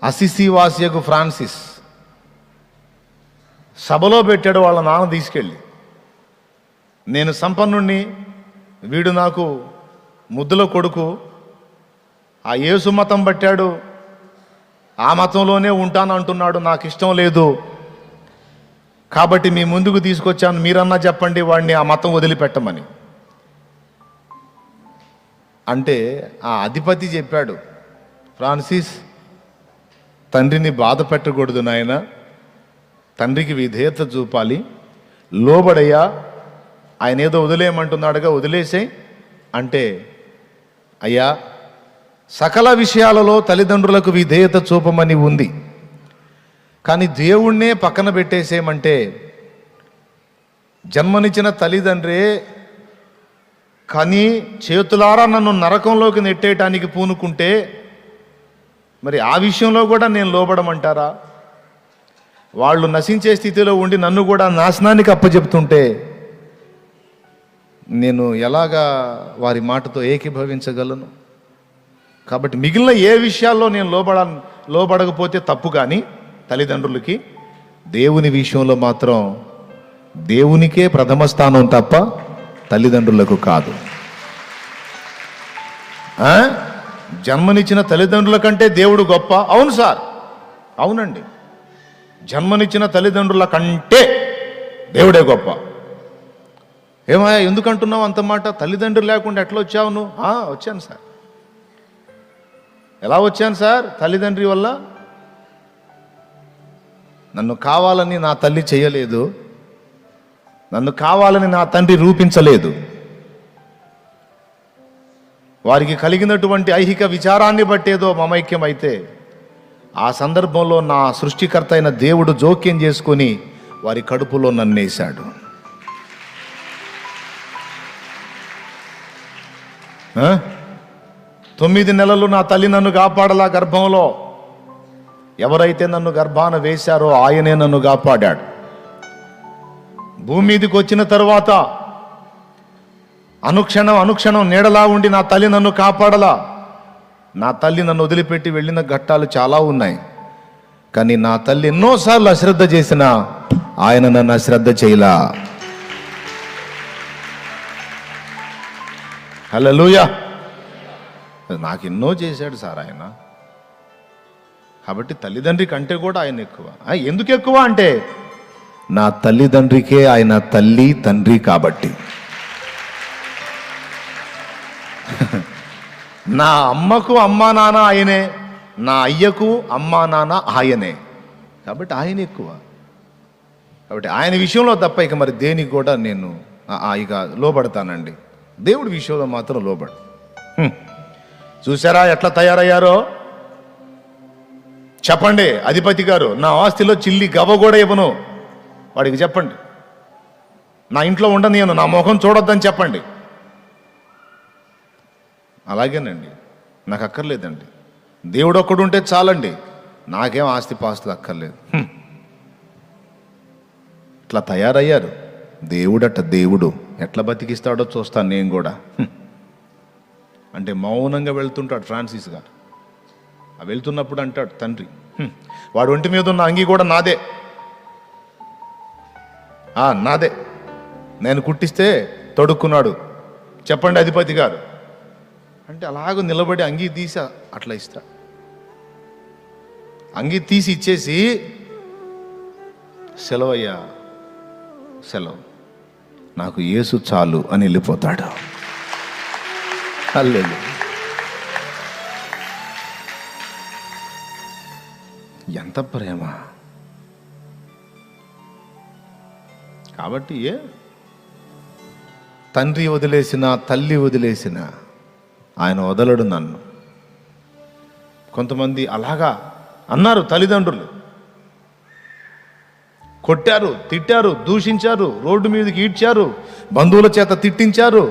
Assisi వాసియకు Francis సభలో పెట్టాడు వాళ్ళ నాన్న తీసుకెళ్ళి. నేను సంపన్నుణ్ణి, వీడు నాకు ముద్దుల కొడుకు, ఆ యేసు మతం పట్టాడు, ఆ మతంలోనే ఉంటాను అంటున్నాడు, నాకు ఇష్టం లేదు కాబట్టి మీ ముందుకు తీసుకొచ్చాను, మీరన్నా చెప్పండి వాడిని ఆ మతం వదిలిపెట్టమని. అంటే ఆ అధిపతి చెప్పాడు, ఫ్రాన్సిస్, తండ్రిని బాధ పెట్టకూడదు నాయన, తండ్రికి విధేయత చూపాలి, లోబడయ్యా, ఆయన ఏదో వదిలేయమంటున్నాడుగా వదిలేసేయ్ అంటే, అయ్యా సకల విషయాలలో తల్లిదండ్రులకు విధేయత చూపమని ఉంది, కానీ దేవుణ్ణే పక్కన పెట్టేసేయమంటే, జన్మనిచ్చిన తల్లిదండ్రే కానీ చేతులారా నన్ను నరకంలోకి నెట్టేయటానికి పూనుకుంటే మరి ఆ విషయంలో కూడా నేను లోబడమంటారా? వాళ్ళు నశించే స్థితిలో ఉండి నన్ను కూడా నాశనానికి అప్పచెప్తుంటే నేను ఎలాగా వారి మాటతో ఏకీభవించగలను? కాబట్టి మిగిలిన ఏ విషయాల్లో నేను లోబడకపోతే తప్పు, కానీ తల్లిదండ్రులకి, దేవుని విషయంలో మాత్రం దేవునికే ప్రథమ స్థానం తప్ప తల్లిదండ్రులకు కాదు. జన్మనిచ్చిన తల్లిదండ్రుల కంటే దేవుడు గొప్ప? అవును సార్, అవునండి, జన్మనిచ్చిన తల్లిదండ్రుల కంటే దేవుడే గొప్ప. ఏమయ్యా ఎందుకంటున్నావు అంత మాట? తల్లిదండ్రులు లేకుండా ఎట్లా వచ్చావు నువ్వు? వచ్చాను సార్. ఎలా వచ్చాను సార్? తల్లిదండ్రి వల్ల. నన్ను కావాలని నా తల్లి చేయలేదు, నన్ను కావాలని నా తండ్రి రూపించలేదు. వారికి కలిగినటువంటి ఐహిక విచారాన్ని బట్టేదో మమైక్యం అయితే ఆ సందర్భంలో నా సృష్టికర్త అయిన దేవుడు జోక్యం చేసుకొని వారి కడుపులో నన్నేశాడు. 9 నెలలు నా తల్లి నన్ను కాపాడలా గర్భంలో. ఎవరైతే నన్ను గర్భాన వేశారో ఆయనే నన్ను కాపాడాడు. భూమి మీదకి వచ్చిన తర్వాత అనుక్షణం నీడలా ఉండి నా తల్లి నన్ను కాపాడలా. నా తల్లి నన్ను వదిలిపెట్టి వెళ్ళిన ఘట్టాలు చాలా ఉన్నాయి, కానీ నా తల్లి ఎన్నోసార్లు అశ్రద్ధ చేసినా ఆయన నన్ను అశ్రద్ధ చేయలా. హల్లెలూయా. నాకు ఎన్నో చేశాడు సార్ ఆయన. కాబట్టి తల్లిదండ్రి కంటే కూడా ఆయన ఎక్కువ. ఎందుకు ఎక్కువ అంటే నా తల్లిదండ్రికే ఆయన తల్లి తండ్రి కాబట్టి. నా అమ్మకు అమ్మా నాన్న ఆయనే, నా అయ్యకు అమ్మా నాన్న ఆయనే, కాబట్టి ఆయన ఎక్కువ. కాబట్టి ఆయన విషయంలో తప్ప ఇక మరి దేనికి కూడా నేను ఇక లోబడతానండి. దేవుడి విషయంలో మాత్రం లోబడు. చూసారా ఎట్లా తయారయ్యారో? చెప్పండి అధిపతి గారు, నా ఆస్తిలో చిల్లి గవ్వ కూడా ఇవ్వను వాడికి చెప్పండి, నా ఇంట్లో ఉండనియను, నా ముఖం చూడొద్దని చెప్పండి. అలాగేనండి, నాకు అక్కర్లేదండి, దేవుడు ఒక్కడుంటే చాలండి, నాకేం ఆస్తి పాస్తులు అక్కర్లేదు. ఇట్లా తయారయ్యారు. దేవుడట దేవుడు ఎట్లా బతికిస్తాడో చూస్తాను నేను కూడా. అంటే మౌనంగా వెళ్తుంటాడు ఫ్రాన్సిస్ గారు. వెళ్తున్నప్పుడు అంటాడు తండ్రి, వాడు ఒంటి మీద ఉన్న అంగి కూడా నాదే, నాదే, నేను కుట్టిస్తే తొడుక్కున్నాడు, చెప్పండి అధిపతి గారు అంటే అలాగ నిలబడి అంగీ తీసి అట్లా ఇస్తా. అంగీ తీసి ఇచ్చేసి సెలవయ్యా సెలవు, నాకు యేసు చాలు అని వెళ్ళిపోతాడు. హల్లెలూయా. ఎంత ప్రేమ! కాబట్టి తండ్రి వదిలేసిన, తల్లి వదిలేసిన ఆయన వదలడు నన్ను. కొంతమంది అలాగా అన్నారు తల్లిదండ్రులు, కొట్టారు, తిట్టారు, దూషించారు, రోడ్డు మీదకి ఈడ్చారు, బంధువుల చేత తిట్టించారు,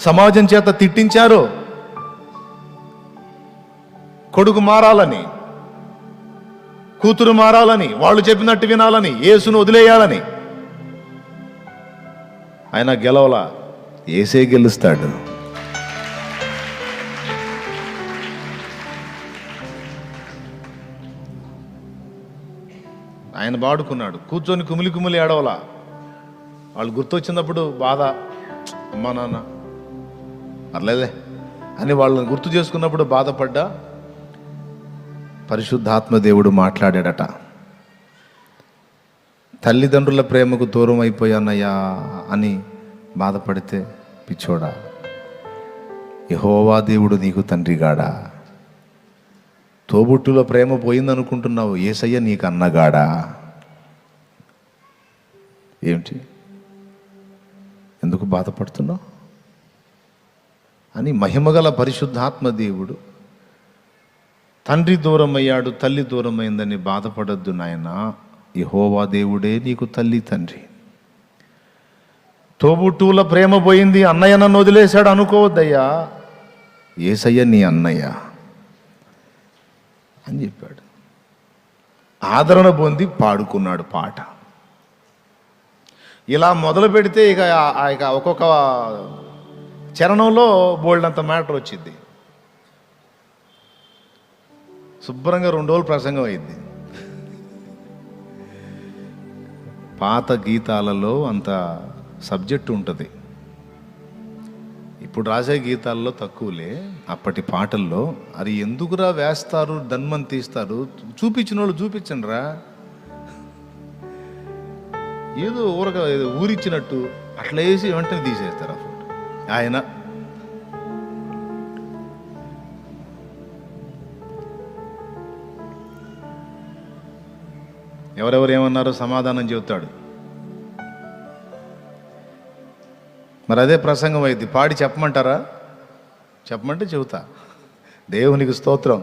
సమాజం చేత తిట్టించారు. కొడుకు మారాలని, కూతురు మారాలని, వాళ్ళు చెప్పినట్టు వినాలని, యేసును వదిలేయాలని. ఆయన గెలవలా, యేసే గెలుస్తాడు. ఆయన పాడుకున్నాడు, కూర్చొని కుమిలి కుమిలి ఏడవలా. వాళ్ళు గుర్తొచ్చినప్పుడు బాధ, అమ్మా నాన్న పర్లేదే అని వాళ్ళని గుర్తు చేసుకున్నప్పుడు బాధపడ్డా. పరిశుద్ధాత్మ దేవుడు మాట్లాడాడట, తల్లిదండ్రుల ప్రేమకు దూరం అయిపోయానయ్యా అని బాధపడితే, పిచ్చోడా, యెహోవా దేవుడు నీకు తండ్రిగాడా? తోబుట్టుల ప్రేమ పోయిందనుకుంటున్నావు, యేసయ్య నీకు అన్నగాడా? ఏమిటి, ఎందుకు బాధపడుతున్నావు అని మహిమగల పరిశుద్ధాత్మ దేవుడు, తండ్రి దూరం అయ్యాడు, తల్లి దూరం అయిందని బాధపడద్దు నాయన, యెహోవా దేవుడే నీకు తల్లి తండ్రి. తోబుట్టువుల ప్రేమ పోయింది, అన్నయ్య నన్ను వదిలేశాడు అనుకోవద్దయ్యా, యేసయ్య నీ అన్నయ్య అని చెప్పాడు. ఆదరణ పొంది పాడుకున్నాడు పాట. ఇలా మొదలు పెడితే ఇక ఒక్కొక్క చరణంలో బోల్డంత మ్యాటర్ వచ్చింది. శుభ్రంగా 2 రోజులు ప్రసంగం అయింది. పాత గీతాలలో అంత సబ్జెక్ట్ ఉంటుంది, ఇప్పుడు రాసే గీతాల్లో తక్కువలే. అప్పటి పాటల్లో అది ఎందుకురా వేస్తారు, దన్మని తీస్తారు, చూపించిన వాళ్ళు చూపించండి రా, ఏదో ఊరిచ్చినట్టు అట్లా వేసి వెంటనే తీసేస్తారు ఆ ఫోటో. ఆయన ఎవరెవరు ఏమన్నారో సమాధానం చెబుతాడు. మరి అదే ప్రసంగం అయింది, పాడి చెప్పమంటారా? చెప్పమంటే చెబుతా. దేవునికి స్తోత్రం.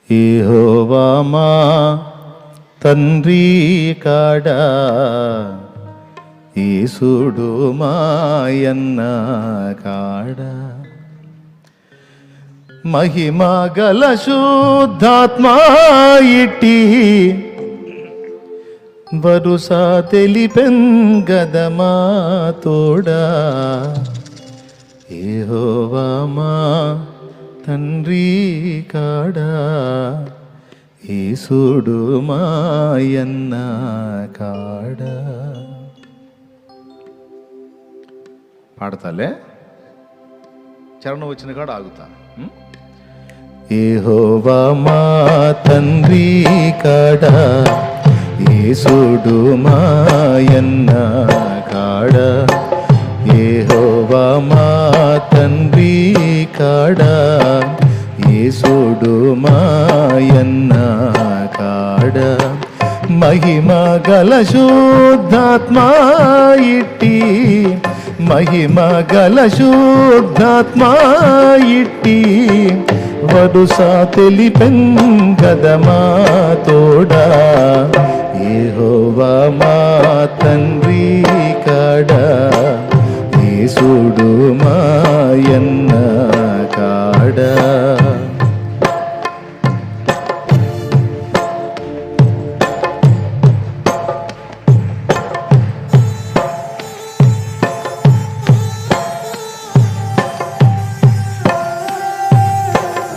యెహోవా మా తండ్రి కాడా, యేసుడు మాయన్న కాడా, మహిమ గల శుద్ధాత్మా ఇట్టి వరుస తెలిపెంగదమా తోడా, యెహోవా మా తండ్రి కాడా, యేసుడు మాయన్న కాడా. పాడతాలే, చరణం వచ్చిన కాడ ఆగుతా. యెహోవా మా తండ్రి కాడా, యేసుడు మాయన్న కాడా, యెహోవా మా తండ్రి కాడా, యేసుడు మాయన్న కాడా, మహిమ గల శుద్ధాత్మా ఇట్టి, మహిమ గల శుద్ధాత్మా ఇట్టి వరుస తెలిపెంగదమా తోడా, యెహోవా మా తండ్రి కాడా, యేసుడు మాయన్న కాడా.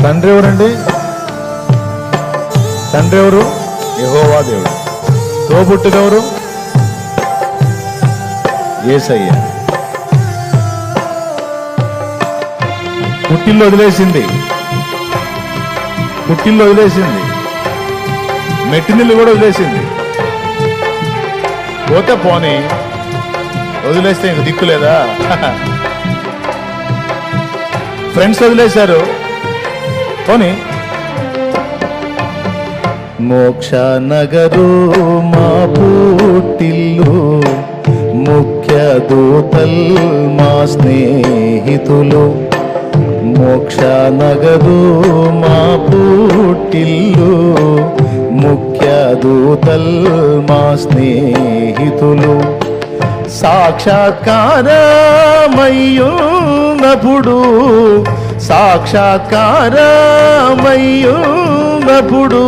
తండ్రి ఎవరండి? తండ్రి ఎవరు? యెహోవా దేవుడు. తోబుట్టుదెవరు? యేసయ్య. పుట్టిల్లు వదిలేసింది, పుట్టిల్లు వదిలేసింది, మెట్టినిల్లు కూడా వదిలేసింది. పోతే పోనీ, వదిలేస్తే ఇంక దిక్కు లేదా? ఫ్రెండ్స్ వదిలేశారు, పోనీ. మోక్ష నగరు మా పుట్టిల్లు, ముఖ్య దూతల్ మా స్నేహితులు. మోక్ష నగరు మా పుట్టిల్లు, ముఖ్య దూతల్ మా స్నేహితులు. సాక్షాత్కారమయ్యున్నప్పుడు, సాక్షాత్కారమయ్యున్నప్పుడు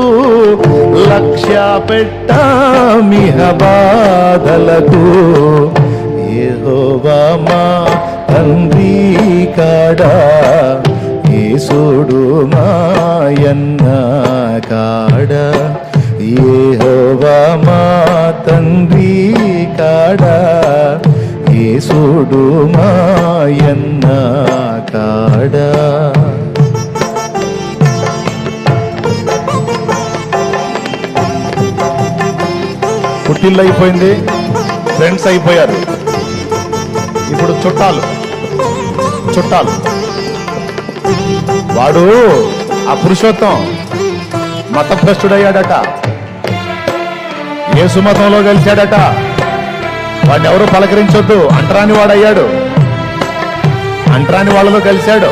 లక్ష్య పెట్టమిహ బాధలకు. యెహోవా మా తండ్రి కాడా, యేసుడు మాయన్న కాడ, యెహోవా మా తండ్రి కాడ, యేసుడు మాయన్న కాడ. పుట్టిల్లు అయిపోయింది, ఫ్రెండ్స్ అయిపోయారు, ఇప్పుడు చుట్టాలు. వాడు ఆ పురుషోత్తం మతభ్రష్టుడయ్యాడట, యేసు మతంలో కలిశాడట, వాడిని ఎవరు పలకరించొద్దు, అంటరాని వాడయ్యాడు, అంటరాని వాళ్ళలో కలిశాడు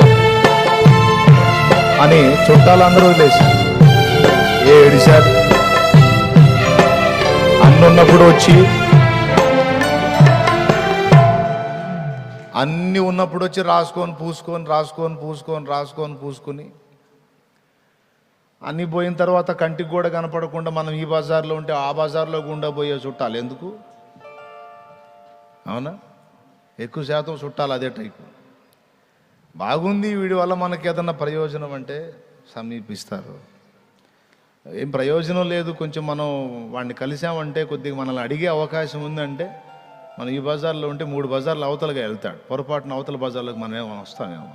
అని చుట్టాలందరూ వదిలేశారు, ఏడిశారు. అన్నున్నప్పుడు వచ్చి, అన్ని ఉన్నప్పుడు వచ్చి రాసుకొని పూసుకొని అన్నీ పోయిన తర్వాత కంటికి కూడా కనపడకుండా మనం ఈ బజార్లో ఉంటే ఆ బజార్లో గుండా పోయే చుట్టాలు ఎందుకు? అవునా? ఎక్కువ శాతం చుట్టాలు అదే టైపు. బాగుంది, వీడి వల్ల మనకి ఏదన్నా ప్రయోజనం అంటే సమీపిస్తారు. ఏం ప్రయోజనం లేదు, కొంచెం మనం వాడిని కలిసామంటే కొద్దిగా మనల్ని అడిగే అవకాశం ఉందంటే, మనం ఈ బజార్లో ఉంటే 3 బజార్లు అవతలగా వెళ్తాడు, పొరపాటున అవతల బజార్లోకి మనం వస్తామేమో.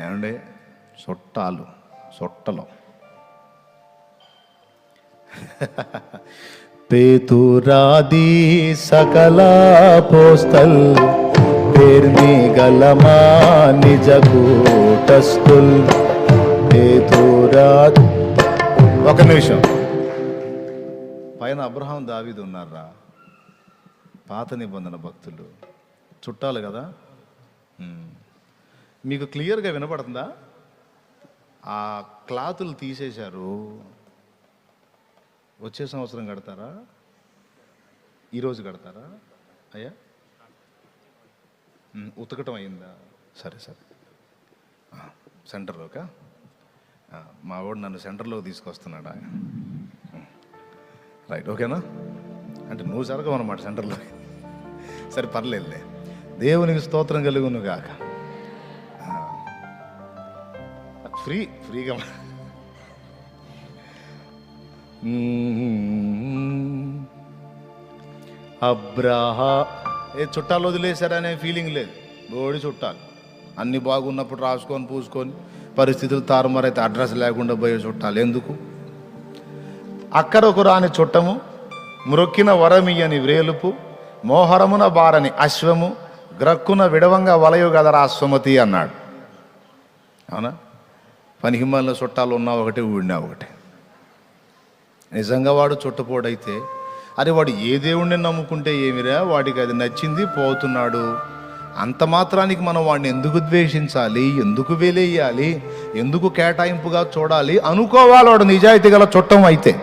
ఏమండి? చుట్టలు పేతురాది సకల పోస్తల్ పేర్ని గలమా నిజ కూటస్థుల్. పేతురాది, ఒక నిమిషం, పైన అబ్రహాం దావీదు ఉన్నారా, పాత నిబంధన భక్తులు, చుట్టాలు కదా. మీకు క్లియర్గా వినపడుతుందా? ఆ క్లాతులు తీసేశారు, వచ్చే సంవత్సరం కడతారా, ఈరోజు కడతారా అయ్యా? ఉతకటం అయిందా? సరే సెంటర్లోకా? మా వాడు నన్ను సెంటర్లోకి తీసుకొస్తున్నాడా? రైట్, ఓకేనా? అంటే నువ్వు జరగవన్నమాట సెంటర్లో. సరే పర్లేదులే, దేవునికి స్తోత్రం కలుగును గాక. ఫ్రీగా చుట్టాలు వదిలేశారనే ఫీలింగ్ లేదు, బోడి చుట్టాలు. అన్ని బాగున్నప్పుడు రాసుకొని పూసుకొని, పరిస్థితులు తారుమారైతే అడ్రస్ లేకుండా పోయే చుట్టాలు ఎందుకు? అక్కడొక రాని చుట్టము, మ్రొక్కిన వరమియని వ్రేలుపు, మోహరమున బారని అశ్వము, గ్రక్కున విడవంగా వలయు గదరా సుమతి అన్నాడు. అవునా? పనికిమాలిన చుట్టాలు ఉన్నా ఒకటి, ఊడినా ఒకటి. నిజంగా వాడు చుట్టపోడైతే, అరే వాడు ఏ దేవుణ్ణి నమ్ముకుంటే ఏమిరా, వాడికి అది నచ్చింది పోతున్నాడు, అంత మాత్రానికి మనం వాడిని ఎందుకు ద్వేషించాలి, ఎందుకు వెలేయాలి, ఎందుకు కేటాయింపుగా చూడాలి అనుకోవాలి వాడు నిజాయితీ గల చుట్టం అయితే.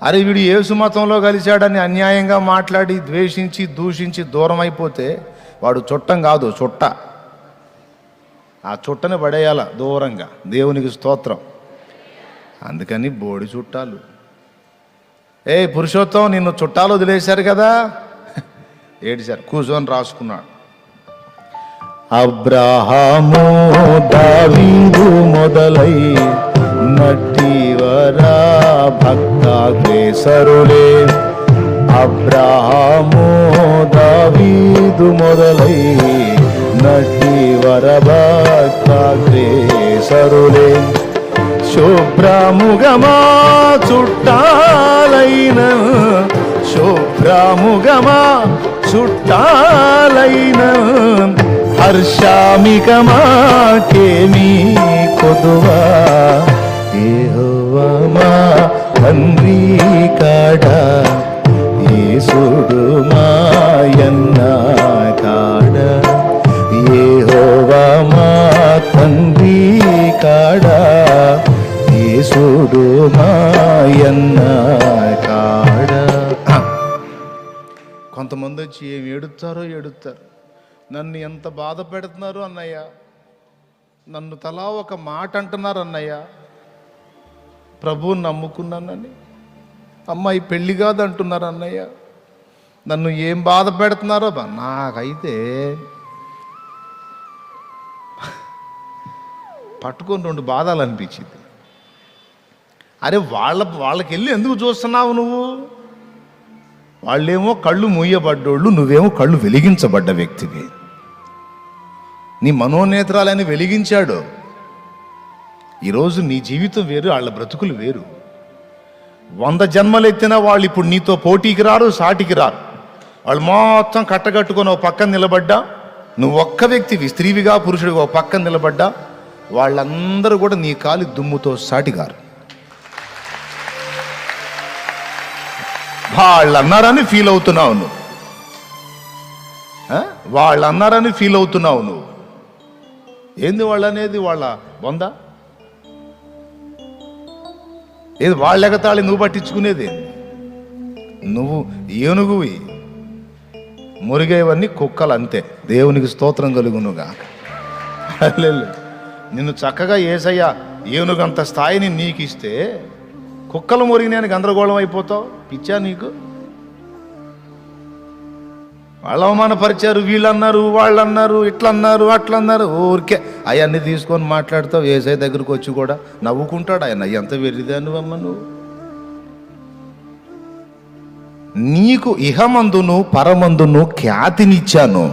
అరే వీడు యేసు మతంలో కలిశాడని అన్యాయంగా మాట్లాడి ద్వేషించి దూషించి దూరం అయిపోతే వాడు చుట్టం కాదు, చుట్ట. ఆ చుట్టని పడేయాల దూరంగా. దేవునికి స్తోత్రం. అందుకని బోడి చుట్టాలు. పురుషోత్తం, నిన్ను చుట్టాలు వదిలేశారు కదా, ఏడిశారు, కూర్చొని రాసుకున్నాడు. అబ్రహాము దావీదు మొదలై నట్టివరా భక్తాగ్రేసరులే. అబ్రహాము దావీదు మొదలై నట్టివర భక్తాగ్రేసరులే. శుభ్రముగమా చుట్టాలైన, శుభ్రముగమా చుట్టాలైన, హర్షామికమా కేమీ కొదువా. యెహోవా మా తండ్రి కాడ, యేసుడు మాయన్న కాడ, యెహోవా మా తండ్రి కాడ, యేసుడు మాయన్న కాడ. కొంతమంది వచ్చి ఏమి ఏడుస్తారో ఏడుస్తారు, నన్ను ఎంత బాధ పెడుతున్నారు అన్నయ్య, నన్ను తలా ఒక మాట అంటున్నారు అన్నయ్య, ప్రభువుని నమ్ముకున్నానని. అమ్మాయి పెళ్ళి కాదు అంటున్నారు అన్నయ్య, నన్ను ఏం బాధ పెడుతున్నారో. నాకైతే పట్టుకొని 2 బాధాలు అనిపించింది. అరే వాళ్ళకి వెళ్ళి ఎందుకు చూస్తున్నావు నువ్వు? వాళ్ళేమో కళ్ళు మూయబడ్డోళ్ళు, నువ్వేమో కళ్ళు వెలిగించబడ్డ వ్యక్తివి. నీ మనోనేత్రాలని వెలిగించాడు. ఈరోజు నీ జీవితం వేరు, వాళ్ళ బ్రతుకులు వేరు. 100 జన్మలు ఎత్తినా వాళ్ళు ఇప్పుడు నీతో పోటీకి రారు, సాటికి రారు. వాళ్ళు మొత్తం కట్టగట్టుకొని ఓ పక్కన నిలబడ్డా, నువ్వు ఒక్క వ్యక్తివి, స్త్రీవిగా పురుషుడిగా ఓ పక్కన నిలబడ్డా, వాళ్ళందరూ కూడా నీ కాలి దుమ్ముతో సాటిగారు. వాళ్ళు అన్నారని ఫీల్ అవుతున్నావు నువ్వు, వాళ్ళు అన్నారని ఫీల్ అవుతున్నావు నువ్వు. ఏంది వాళ్ళు అనేది? వాళ్ళ బొందా ఏది? వాళ్ళ ఎగతాళి నువ్వు పట్టించుకునేది? నువ్వు ఏనుగువి, మురిగేవన్నీ కుక్కలు అంతే. దేవునికి స్తోత్రం కలుగునుగా. నిన్ను చక్కగా యేసయ్య ఏనుగంత స్థాయిని నీకు ఇస్తే కుక్కలు మురిగినాను గందరగోళం అయిపోతావు. పిచ్చా నీకు? వాళ్ళు అవమానపరిచారు, వీళ్ళన్నారు, వాళ్ళన్నారు, ఇట్లన్నారు, అట్లన్నారు. ఊరికే అవన్నీ తీసుకొని మాట్లాడతావు. యేసయ్య దగ్గరకు వచ్చి కూడా నవ్వుకుంటాడు ఆయన. ఎంత వెర్రిదా నువ్వమ్మ నువ్వు? నీకు ఇహమందును పరమందును ఖ్యాతినిచ్చాను.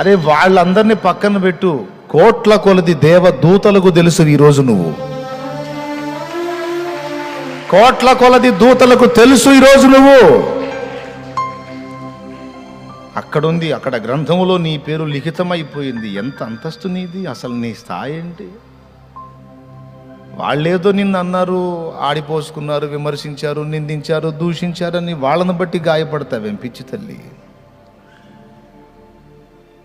అరే వాళ్ళందరినీ పక్కన పెట్టు, కోట్ల కొలది దేవదూతలకు తెలుసు ఈరోజు నువ్వు. కోట్ల కొలది దూతలకు తెలుసు ఈరోజు నువ్వు. అక్కడుంది, అక్కడ గ్రంథములో నీ పేరు లిఖితమైపోయింది. ఎంత అంతస్తు నీది, అసలు నీ స్థాయి ఏంటి? వాళ్ళేదో నిన్ను అన్నారు, ఆడిపోసుకున్నారు, విమర్శించారు, నిందించారు, దూషించారని వాళ్ళని బట్టి గాయపడతావేం పిచ్చి తల్లి?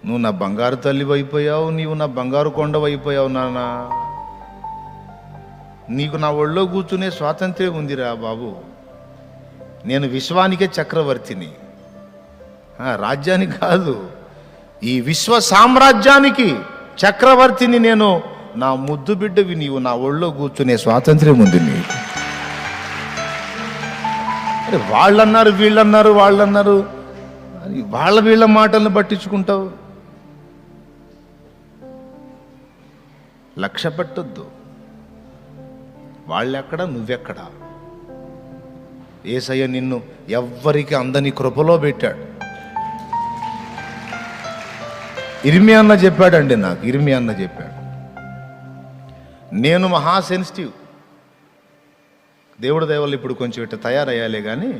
నువ్వు నా బంగారు తల్లి అయిపోయావు, నీవు నా బంగారు కొండవైపోయావు నాన్న. నీకు నా ఒళ్ళో కూర్చునే స్వాతంత్ర్యం ఉందిరా బాబు. నేను విశ్వానికే చక్రవర్తిని, రాజ్యానికి కాదు, ఈ విశ్వ సామ్రాజ్యానికి చక్రవర్తిని నేను. నా ముద్దు బిడ్డవి నీవు, నా ఒళ్ళో కూర్చునే స్వాతంత్ర్యం ఉంది నీకు. వాళ్ళన్నారు, వీళ్ళన్నారు, వాళ్ళన్నారు, వీళ్ళ మాటలను పట్టించుకుంటావు. లక్ష్య పెట్టొద్దు. వాళ్ళెక్కడ, నువ్వెక్కడ. యేసయ్య నిన్ను ఎవ్వరికి అందని కృపలో పెట్టాడు. ఇర్మియా అన్న చెప్పాడండి నాకు, ఇర్మియా అన్న చెప్పాడు, నేను మహా సెన్సిటివ్. దేవుడి దయవల్ల ఇప్పుడు కొంచెం ఇట్లా తయారయ్యాలే కానీ,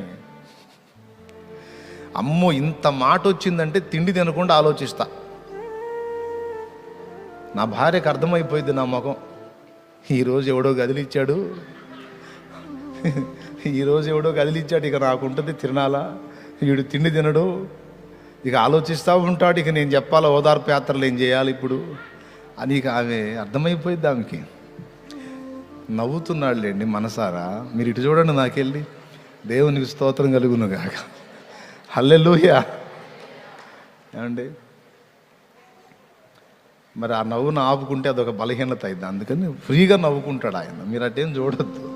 అమ్మో ఇంత మాట వచ్చిందంటే తిండి తినకుండా ఆలోచిస్తా. నా భార్యకు అర్థమైపోయింది నా ముఖం. ఈరోజు ఎవడో గదిలిచ్చాడు, ఈరోజు ఎవడో గదిలిచ్చాడు, ఇక నాకుంటుంది తినాలా, వీడు తిండి తినడు, ఇక ఆలోచిస్తూ ఉంటాడు, ఇక నేను చెప్పాలా ఓదార్పు యాత్రలు ఏం చేయాలి ఇప్పుడు అని. ఇక ఆమె అర్థమైపోయింది ఆమెకి. నవ్వుతున్నాడులేండి మనసారా. మీరు ఇటు చూడండి, నాకెళ్ళి దేవునికి స్తోత్రం కలుగునుగాక. హల్లెలూయా. ఏమండి, మరి ఆ నవ్వును ఆపుకుంటే అదొక బలహీనత అయింది. అందుకని ఫ్రీగా నవ్వుకుంటాడు ఆయన. మీరు అటేం చూడొద్దు,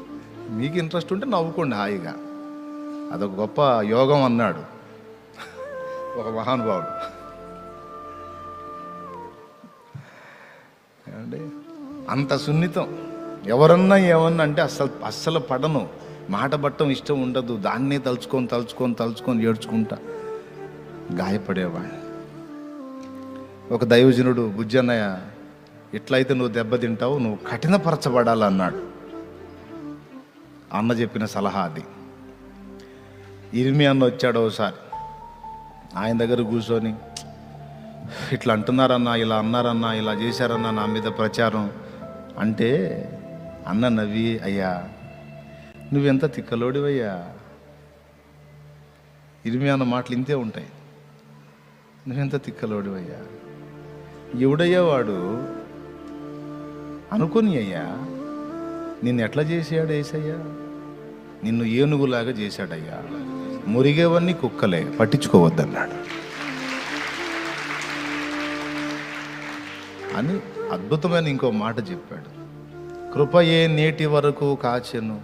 మీకు ఇంట్రెస్ట్ ఉంటే నవ్వుకోండి హాయిగా. అదొక గొప్ప యోగం అన్నాడు ఒక మహానుభావుడు. ఏమండి, అంత సున్నితం. ఎవరన్నా ఏమన్నా అంటే అస్సలు పడను, మాట పట్టడం ఇష్టం ఉండదు. దాన్నే తలుచుకొని ఏడ్చుకుంటా గాయపడేవాడు. ఒక దైవజనుడు, బుజ్జన్నయ్య, ఎట్లయితే నువ్వు దెబ్బతింటావు, నువ్వు కఠినపరచబడాలన్నాడు. అన్న చెప్పిన సలహా అది. ఇర్మియా అన్న వచ్చాడు ఒకసారి ఆయన దగ్గర కూర్చొని, ఇట్లా అంటున్నారన్నా, ఇలా అన్నారన్నా, ఇలా చేశారన్నా నా మీద ప్రచారం అంటే, అన్న నవ్వి, అయ్యా నువ్వెంత తిక్కలోడివయ్యా, ఇర్మియా అన్న మాటలు ఇంతే ఉంటాయి, నువ్వెంత తిక్కలోడివయ్యా, ఎవడయ్యా వాడు అనుకొని, అయ్యా నిన్ను ఎట్లా చేశాడు యేసయ్యా, నిన్ను ఏనుగులాగా చేశాడయ్యా, మురిగేవన్నీ కుక్కలే, పట్టించుకోవద్దన్నాడు అని అద్భుతమైన ఇంకో మాట చెప్పాడు. కృపయే నేటి వరకు కాచెను,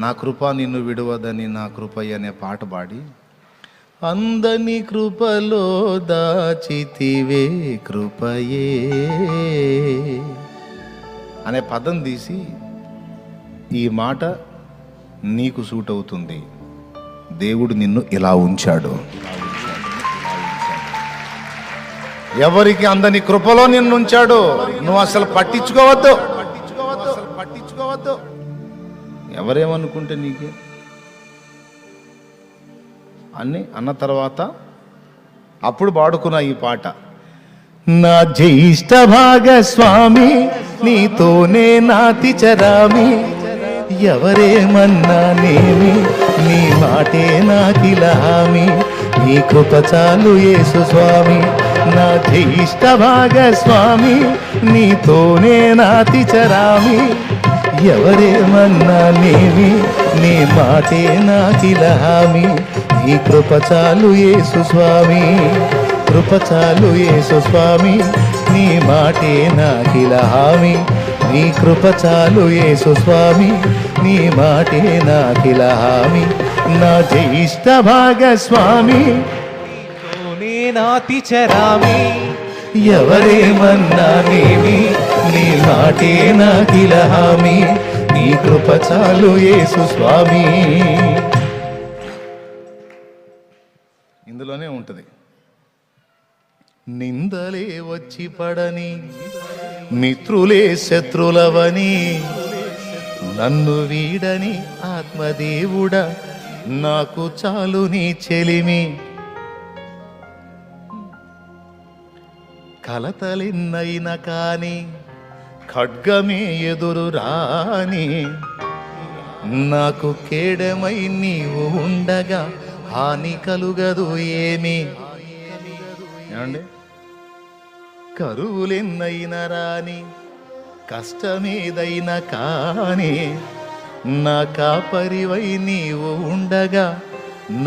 నా కృప నిన్ను విడవదని, నా కృపయ్య అనే పాట పాడి అందని కృపలో దాచితివే కృపయే అనే పదం తీసి ఈ మాట నీకు సూట్ అవుతుంది. దేవుడు నిన్ను ఇలా ఉంచాడు. ఎవరికి అందని కృపలో నిన్ను ఉంచాడు. నువ్వు అసలు పట్టించుకోవద్దు. ఎవరేమనుకుంటే నీకే అన్న తర్వాత అప్పుడు పాడుకున్న ఈ పాట, నా జ్యేష్ఠ భాగస్వామి నీతోనే నాతి చరామి, ఎవరేమన్నా నేమి నీ మాటే నాకిలామి, నీ కృప చాలు యేసు స్వామి. నా జ్యేష్ఠ భాగస్వామి నీతోనే నాతి చరామి, ఎవరేమన్నా నేమి నీ మాటే నాకిలామి, నీ కృప చాలు యేసు స్వామి. కృప చాలు యేసు స్వామి, నీ మాటే నాకిలామి, నీ కృప చాలు యేసు స్వామి, నీ మాటే నాకిలామి. నా జ్యేష్ఠ భాగస్వామి నీ నాతి చరామి, ఎవరేమన్నా నేమి నీ మాటే నాకిలామి, నీ కృప చాలు యేసు స్వామి. ఇందులోనే ఉంటుంది, నిందలే వచ్చి పడని మిత్రులే శత్రులవని, నన్ను వీడని ఆత్మదేవుడా నాకు చాలు నీ చెలిమి. కలతలెన్నైనా కాని ఖడ్గమే ఎదురు రాని, నాకు కేడమై నీవు ఉండగా హాని కలుగదు ఏమి. ఏమండి, కరువులెన్నైనా రాని కష్టమేదైనా కాని, నా కాపరివై నీవు ఉండగా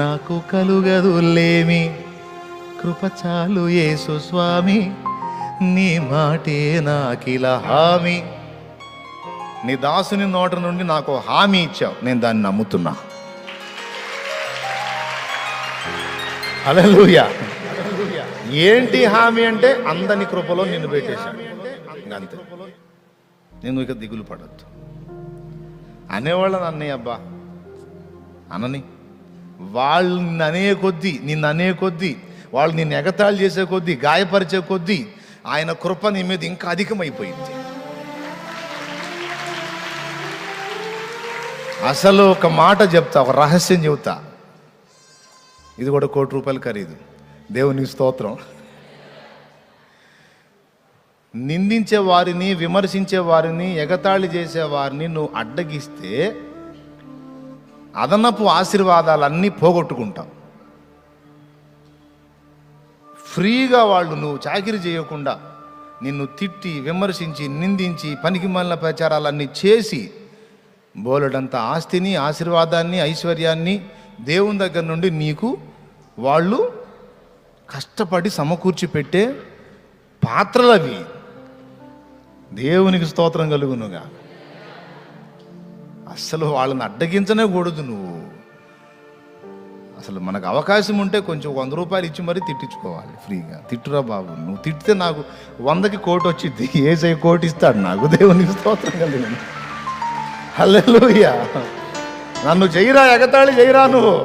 నాకు కలుగదులేమి. కృప చాలు యేసు స్వామి, నీ మాటే నాకిలా హామీ. నీ దాసుని నోట నుండి నాకు హామీ ఇచ్చావు, నేను దాన్ని నమ్ముతున్నా. హల్లెలూయా. ఏంటి హామీ అంటే, అందని కృపలో నిన్ను పెట్టేశాడు, అంతే. నేను ఇక దిగులు పడద్దు. అనేవాళ్ళని అన్నయ్య అబ్బా అనని, వాళ్ళు నిన్ను అనే కొద్దీ వాళ్ళు నిన్ను ఎగతాళి చేసే కొద్దీ, గాయపరిచే కొద్దీ ఆయన కృప నీ మీద ఇంకా అధికమైపోయింది. అసలు ఒక మాట చెప్తా, ఒక రహస్యం చెబుతా, ఇది కూడా ₹1,00,00,000 ఖరీదు. దేవునికి స్తోత్రం. నిందించే వారిని, విమర్శించే వారిని, ఎగతాళి చేసే వారిని నువ్వు అడ్డగిస్తే అదనపు ఆశీర్వాదాలన్నీ పోగొట్టుకుంటావు. ఫ్రీగా వాళ్ళు నువ్వు చాకిరీ చేయకుండా నిన్ను తిట్టి, విమర్శించి, నిందించి, పనికి మాలిన ప్రచారాలన్నీ చేసి బోలెడంత ఆస్తిని, ఆశీర్వాదాన్ని, ఐశ్వర్యాన్ని దేవుని దగ్గర నుండి నీకు వాళ్ళు కష్టపడి సమకూర్చి పెట్టే పాత్రలవి. దేవునికి స్తోత్రం కలుగునుగా. అస్సలు వాళ్ళని అడ్డగించనే కూడదు నువ్వు. అసలు మనకు అవకాశం ఉంటే కొంచెం ₹100 ఇచ్చి మరీ తిట్టించుకోవాలి ఫ్రీగా. తిట్టురా బాబు, నువ్వు తిట్టితే నాకు 100కి కోటి వచ్చింది, యేసయ్య కోటి ఇస్తాడు నాకు. దేవునికి స్తోత్రం కలుగును. హల్లెలూయా. నన్ను చెయ్యిరా, ఎగతాళి చెయ్యిరా, నువ్వు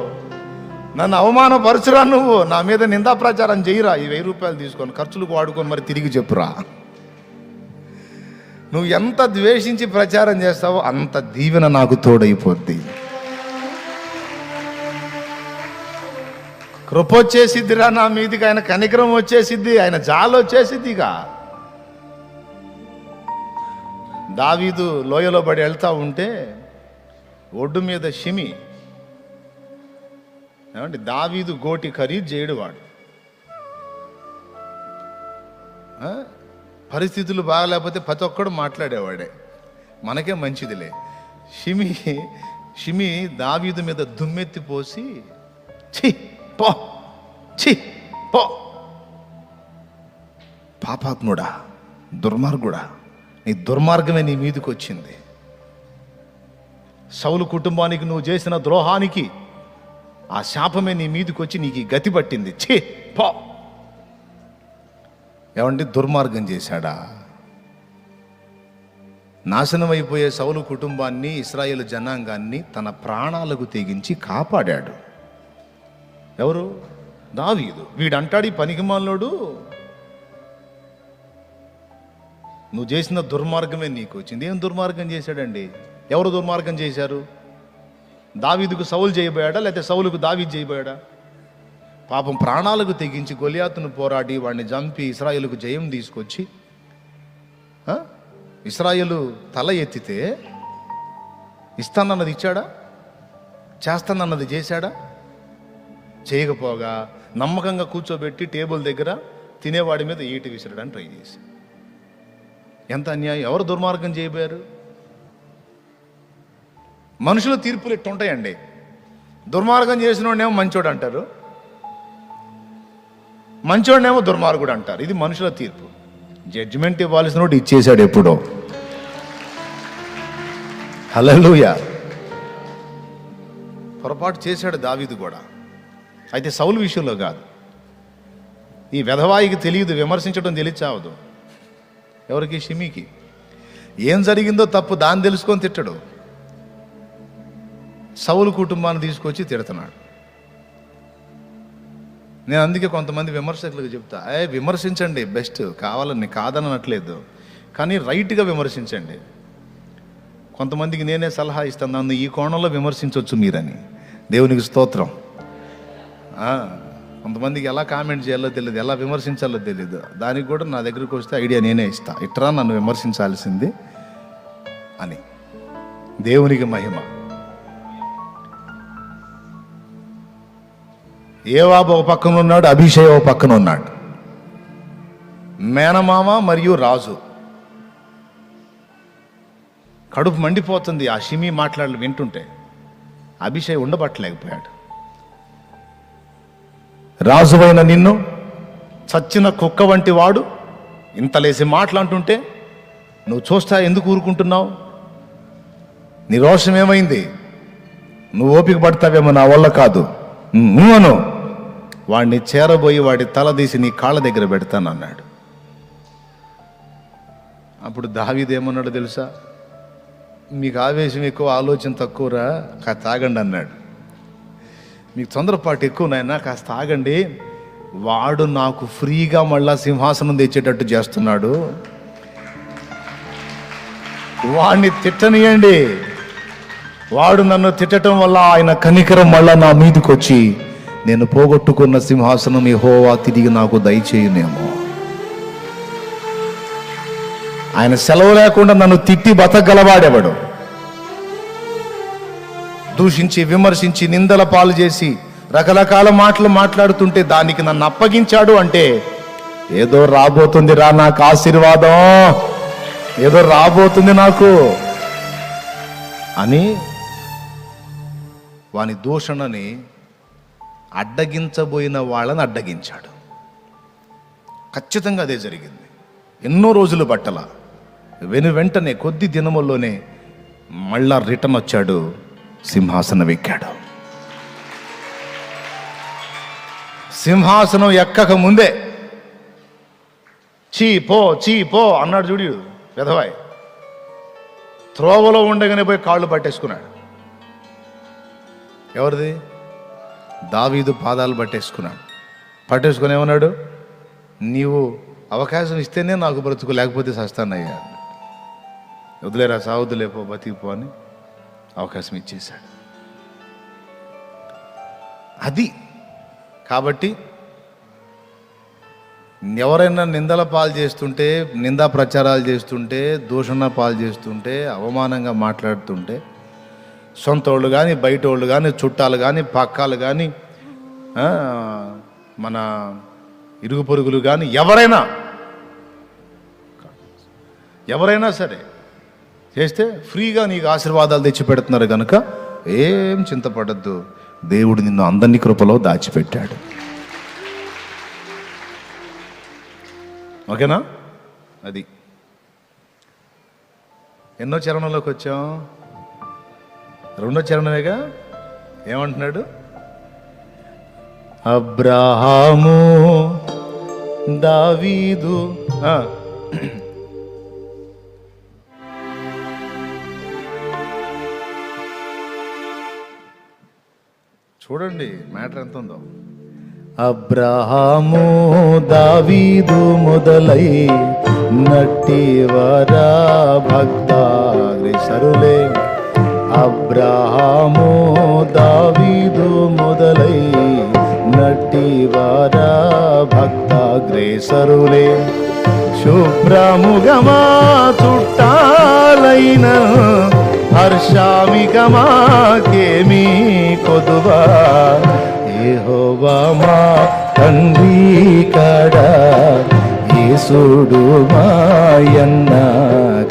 నన్ను అవమానపరచురా, నువ్వు నా మీద నిందా ప్రచారం చెయ్యిరా. ఈ ₹1000 తీసుకొని ఖర్చులకు వాడుకొని మరి తిరిగి చెప్పురా. నువ్వు ఎంత ద్వేషించి ప్రచారం చేస్తావో అంత దీవెన నాకు తోడైపోద్ది. కృప వచ్చేసిద్దిరా నా మీదికి, ఆయన కనికరం వచ్చేసిద్ది, ఆయన జాలు వచ్చేసిద్దిగా. దావీదు లోయలో పడి వెళ్తా ఉంటే ఒడ్డు మీద షిమి, ఏమంటే దావీదు గోటి ఖరీదు చేయడు వాడు. పరిస్థితులు బాగలేకపోతే ప్రతి ఒక్కడు మాట్లాడేవాడే, మనకే మంచిదిలే. షిమి దావీదు మీద దుమ్మెత్తి పోసి, ఛీ పో, ఛీ పో, పాపాత్ముడా, దుర్మార్గుడా, నీ దుర్మార్గమే నీ మీదకి వచ్చింది. సౌలు కుటుంబానికి నువ్వు చేసిన ద్రోహానికి ఆ శాపమే నీ మీదకి వచ్చి నీకు ఈ గతి పట్టింది. ఛీ పో. ఏమండి, దుర్మార్గం చేశాడా? నాశనం అయిపోయే సౌలు కుటుంబాన్ని, ఇశ్రాయేలు జనాంగాన్ని తన ప్రాణాలకు తెగించి కాపాడాడు. ఎవరు? దావీదు. వీడంటాడు, ఈ పనికిమాలోడు, నువ్వు చేసిన దుర్మార్గమే నీకు వచ్చింది. ఏం దుర్మార్గం చేశాడండి? ఎవరు దుర్మార్గం చేశారు? దావీదుకు సౌలు చేయబోయాడా, లేకపోతే సౌలుకు దావీదు చేయబోయాడా? పాపం ప్రాణాలకు తెగించి గొలియాతును పోరాడి వాడిని చంపి ఇశ్రాయేలుకు జయం తీసుకొచ్చి ఇశ్రాయేలు తల ఎత్తితే ఇస్తానన్నది ఇచ్చాడా? చేస్తానన్నది చేశాడా? చేయకపోగా నమ్మకంగా కూర్చోబెట్టి టేబుల్ దగ్గర తినేవాడి మీద ఈటి విసరడానికి ట్రై చేసి, ఎంత అన్యాయం! ఎవరు దుర్మార్గం చేయబోయారు? మనుషుల తీర్పులు ఎట్టుంటాయండి. దుర్మార్గం చేసిన వాడినేమో మంచోడు అంటారు, మంచోడినేమో దుర్మార్గుడు అంటారు. ఇది మనుషుల తీర్పు. జడ్జిమెంట్ ఇవ్వాల్సిన వాడు ఇచ్చేశాడు ఎప్పుడో. హల్లెలూయా. పొరపాటు చేశాడు దావీదు కూడా. అయితే సౌలు విషయంలో కాదు. ఈ వెధవాయికి తెలియదు, విమర్శించడం తెలియచావదు. ఎవరికి? షిమీకి. ఏం జరిగిందో తప్పు దాన్ని తెలుసుకొని తిట్టడు, సౌలు కుటుంబాన్ని తీసుకొచ్చి తిడుతున్నాడు. నేను అందుకే కొంతమంది విమర్శకులకు చెప్తా, విమర్శించండి, బెస్ట్, కావాలని కాదనట్లేదు, కానీ రైట్గా విమర్శించండి. కొంతమందికి నేనే సలహా ఇస్తాను, నన్ను ఈ కోణంలో విమర్శించవచ్చు మీరని. దేవునికి స్తోత్రం. కొంతమందికి ఎలా కామెంట్ చేయాలో తెలియదు, ఎలా విమర్శించాలో తెలియదు. దానికి కూడా నా దగ్గరికి వస్తే ఐడియా నేనే ఇస్తా, ఇట్రా నన్ను విమర్శించాల్సింది అని. దేవునికి మహిమ. యోవాబు ఒక పక్కన ఉన్నాడు, అభిషై ఒక పక్కన ఉన్నాడు. మేనమామ మరియు రాజు. కడుపు మండిపోతుంది ఆ షిమీ మాట్లాడలు వింటుంటే. అభిషై ఉండబట్టలేకపోయాడు. రాజువైన నిన్ను చచ్చిన కుక్క వంటి వాడు ఇంతలేసి మాట్లాడుతుంటే నువ్వు చూస్తా ఎందుకు ఊరుకుంటున్నావు? నీ రోషం ఏమైంది? నువ్వు ఓపిక పడతావేమో, నా వల్ల కాదు అను. వాడిని చేరబోయి వాడి తల తీసి నీ కాళ్ళ దగ్గర పెడతానన్నాడు. అప్పుడు దావీదు ఏమన్నాడు తెలుసా? మీకు ఆవేశం ఎక్కువ, ఆలోచన తక్కువరా, కాస్త తాగండి అన్నాడు. మీకు తొందరపాటు ఎక్కువ నాయనా, కాస్త తాగండి. వాడు నాకు ఫ్రీగా మళ్ళా సింహాసనం తెచ్చేటట్టు చేస్తున్నాడు, వాడిని తిట్టనియండి. వాడు నన్ను తిట్టడం వల్ల ఆయన కనికరం మళ్ళా నా మీదకి వచ్చి నేను పోగొట్టుకున్న సింహాసనం యెహోవా తిరిగి నాకు దయచేయునేమో. ఆయన సెలవు లేకుండా నన్ను తిట్టి బతకగలవాడెవడు? దూషించి, విమర్శించి, నిందల పాలు చేసి, రకరకాల మాటలు మాట్లాడుతుంటే దానికి నన్ను అప్పగించాడు అంటే ఏదో రాబోతుంది రా నాకు ఆశీర్వాదం, ఏదో రాబోతుంది నాకు అని వాని దూషణని అడ్డగించబోయిన వాళ్ళని అడ్డగించాడు. ఖచ్చితంగా అదే జరిగింది. ఎన్నో రోజులు పట్టల, వెంటనే కొద్ది దినముల్లోనే మళ్ళా రిటర్న్ వచ్చాడు, సింహాసనం ఎక్కాడు. సింహాసనం ఎక్కక ముందే చీ పో అన్నాడు. చూడు వెధవాయ్, త్రోవలో ఉండగానే పోయి కాళ్ళు పట్టేసుకున్నాడు. ఎవరిది? దావీదు పాదాలు పట్టేసుకున్నాడు. పట్టేసుకుని ఏమన్నాడు? నీవు అవకాశం ఇస్తేనే నాకు బ్రతుకు, లేకపోతే సస్తానయ్యా. వదిలేరా, సావుదులేపో, బతికిపో అని అవకాశం ఇచ్చేశాడు. అది కాబట్టి ఎవరైనా నిందల పాలు చేస్తుంటే, నిందా ప్రచారాలు చేస్తుంటే, దూషణ పాలు చేస్తుంటే, అవమానంగా మాట్లాడుతుంటే, సొంత వాళ్ళు కానీ, బయట వాళ్ళు కానీ, చుట్టాలు కానీ, పక్కాలు కానీ, మన ఇరుగు పొరుగులు కానీ, ఎవరైనా సరే చేస్తే ఫ్రీగా నీకు ఆశీర్వాదాలు తెచ్చి పెడుతున్నారు కనుక ఏం చింతపడద్దు. దేవుడు నిన్ను అందరినీ కృపలో దాచిపెట్టాడు. ఓకేనా? అది ఎన్నో చరణంలోకి వచ్చాం? రెండో చరణమేగా. ఏమంటున్నాడు? అబ్రహాము దావీదు చూడండి మ్యాటర్ ఎంత ఉందో. అబ్రహాము దావీదు మొదలై నట్టివరా భక్తాగ్రేసరులే. అబ్రహాము దావీదు మొదలై నట్టివరా భక్తాగ్రేసరులే. శుభ్రముగమా చుట్టాలైన హర్షామికమాకేమీ కొదువా. యెహోవా మా తండ్రి కాడా, యేసుడు మాయన్న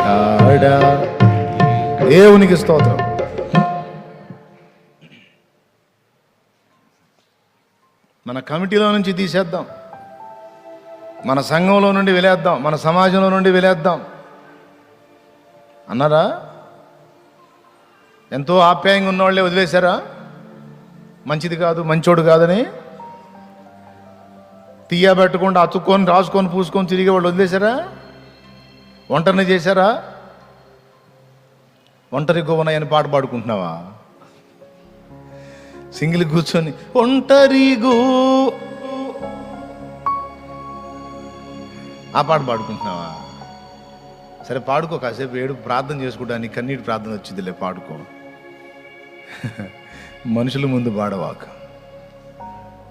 కాడా. దేవునికి స్తోత్రం. మన కమిటీలో నుంచి తీసేద్దాం, మన సంఘంలో నుండి వెలేద్దాం, మన సమాజంలో నుండి వెలేద్దాం అన్నారా? ఎంతో ఆప్యాయంగా ఉన్నవాళ్ళే వదిలేశారా? మంచిది కాదు, మంచోడు కాదని తీయబెట్టకుండా అతుక్కొని రాసుకొని పూసుకొని తిరిగే వాళ్ళు వదిలేశారా? ఒంటరిని చేశారా? ఒంటరి గోవనయ్యని పాట పాడుకుంటున్నావా? సింగిల్ కూర్చొని ఒంటరిగో ఆ పాట పాడుకుంటున్నావా? సరే పాడుకో, కాసేపు ఏడు ప్రార్థన చేసుకోవడానికి కన్నీటి ప్రార్థన వచ్చిందిలే, పాడుకో. మనుషుల ముందు పాడవాక,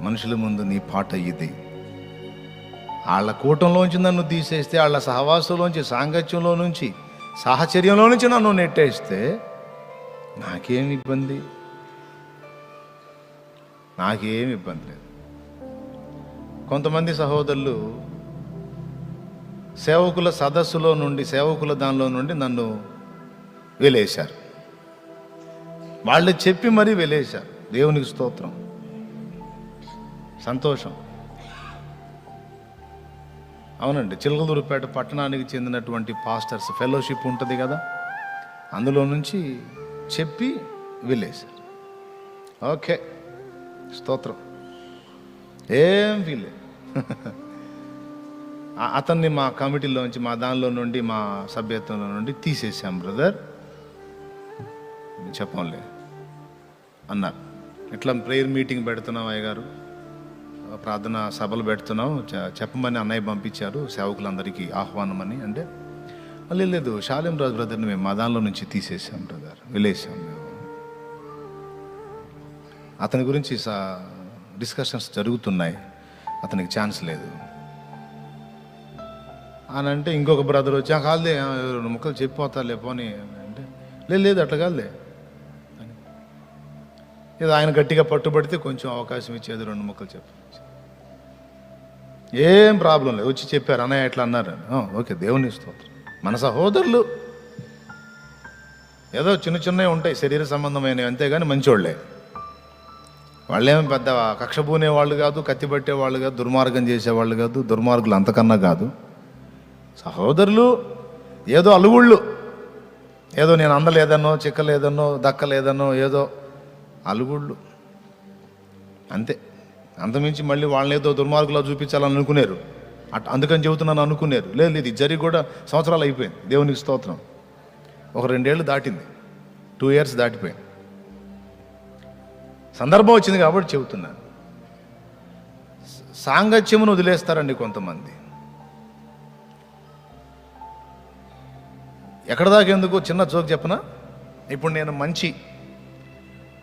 మనుషుల ముందు నీ పాట ఇది. వాళ్ళ కూటంలోంచి నన్ను తీసేస్తే, వాళ్ళ సహవాసంలోంచి, సాంగత్యంలో నుంచి, సాహచర్యంలో నుంచి నన్ను నెట్టేస్తే నాకేమి ఇబ్బంది? నాకేమి ఇబ్బంది లేదు. కొంతమంది సహోదరులు సేవకుల సదస్సులో నుండి, సేవకుల దానిలో నుండి నన్ను వెలేశారు. వాళ్ళు చెప్పి మరీ వెలేశారు. దేవునికి స్తోత్రం, సంతోషం. అవునండి, చిలకలూరుపేట పట్టణానికి చెందినటువంటి పాస్టర్స్ ఫెలోషిప్ ఉంటుంది కదా, అందులో నుంచి చెప్పి వెళ్ళేశారు. ఓకే, స్తోత్రం, ఏం ఫీలే. అతన్ని మా కమిటీలోంచి, మా దానిలో నుండి, మా సభ్యత్వంలో నుండి తీసేసాం బ్రదర్, చెప్పంలే అన్నారు. ఇట్లా ప్రేయర్ మీటింగ్ పెడుతున్నాం అయ్యగారు, ప్రార్థన సభలు పెడుతున్నాం, చెప్పమని అన్నయ్య పంపించారు సేవకులందరికీ ఆహ్వానం అని. అంటే లేదు, షాలేం రాజు బ్రదర్ని మేము మా దానిలో నుంచి తీసేసాం బ్రదర్, వెళ్ళేసాం మేము. అతని గురించి డిస్కషన్స్ జరుగుతున్నాయి, అతనికి ఛాన్స్ లేదు అని అంటే, ఇంకొక బ్రదర్ వచ్చి కాదులే ముక్కలు చెప్పిపోతా లేపోని అంటే, లేదు అట్లా కాదులే అని. ఏదో ఆయన గట్టిగా పట్టుబడితే కొంచెం అవకాశం ఇచ్చేది, 2 ముక్కలు చెప్పు, ఏం ప్రాబ్లం లేదు. వచ్చి చెప్పారు, అన్నయ్య ఎట్లా అన్నారు. ఓకే, దేవుని స్తోత్రం. మన సహోదరులు ఏదో చిన్న చిన్నవి ఉంటాయి శరీర సంబంధమైనవి, అంతేగాని మంచోళ్ళే. వాళ్ళేమి పెద్ద కక్ష పూనే వాళ్ళు కాదు, కత్తి పట్టేవాళ్ళు కాదు, దుర్మార్గం చేసేవాళ్ళు కాదు, దుర్మార్గులు అంతకన్నా కాదు. సహోదరులు ఏదో అలుగుళ్ళు, ఏదో నేను అందలేదనో, చిక్కలేదనో, దక్కలేదనో, ఏదో అలుగుళ్ళు అంతే. అంతమించి మళ్ళీ వాళ్ళని ఏదో దుర్మార్గులా చూపించాలని అనుకున్నారు, అందుకని చెబుతున్నాను అనుకున్నారు. లేదు, ఇది జరిగి కూడా సంవత్సరాలు అయిపోయింది. దేవునికి స్తోత్రం. ఒక 2 ఏళ్ళు దాటింది, 2 years దాటిపోయింది. సందర్భం వచ్చింది కాబట్టి చెబుతున్నాను. సాంగత్యమును వదిలేస్తారండి కొంతమంది. ఎక్కడ దాకా ఎందుకు, చిన్న జోక్ చెప్పనా? ఇప్పుడు నేను మంచి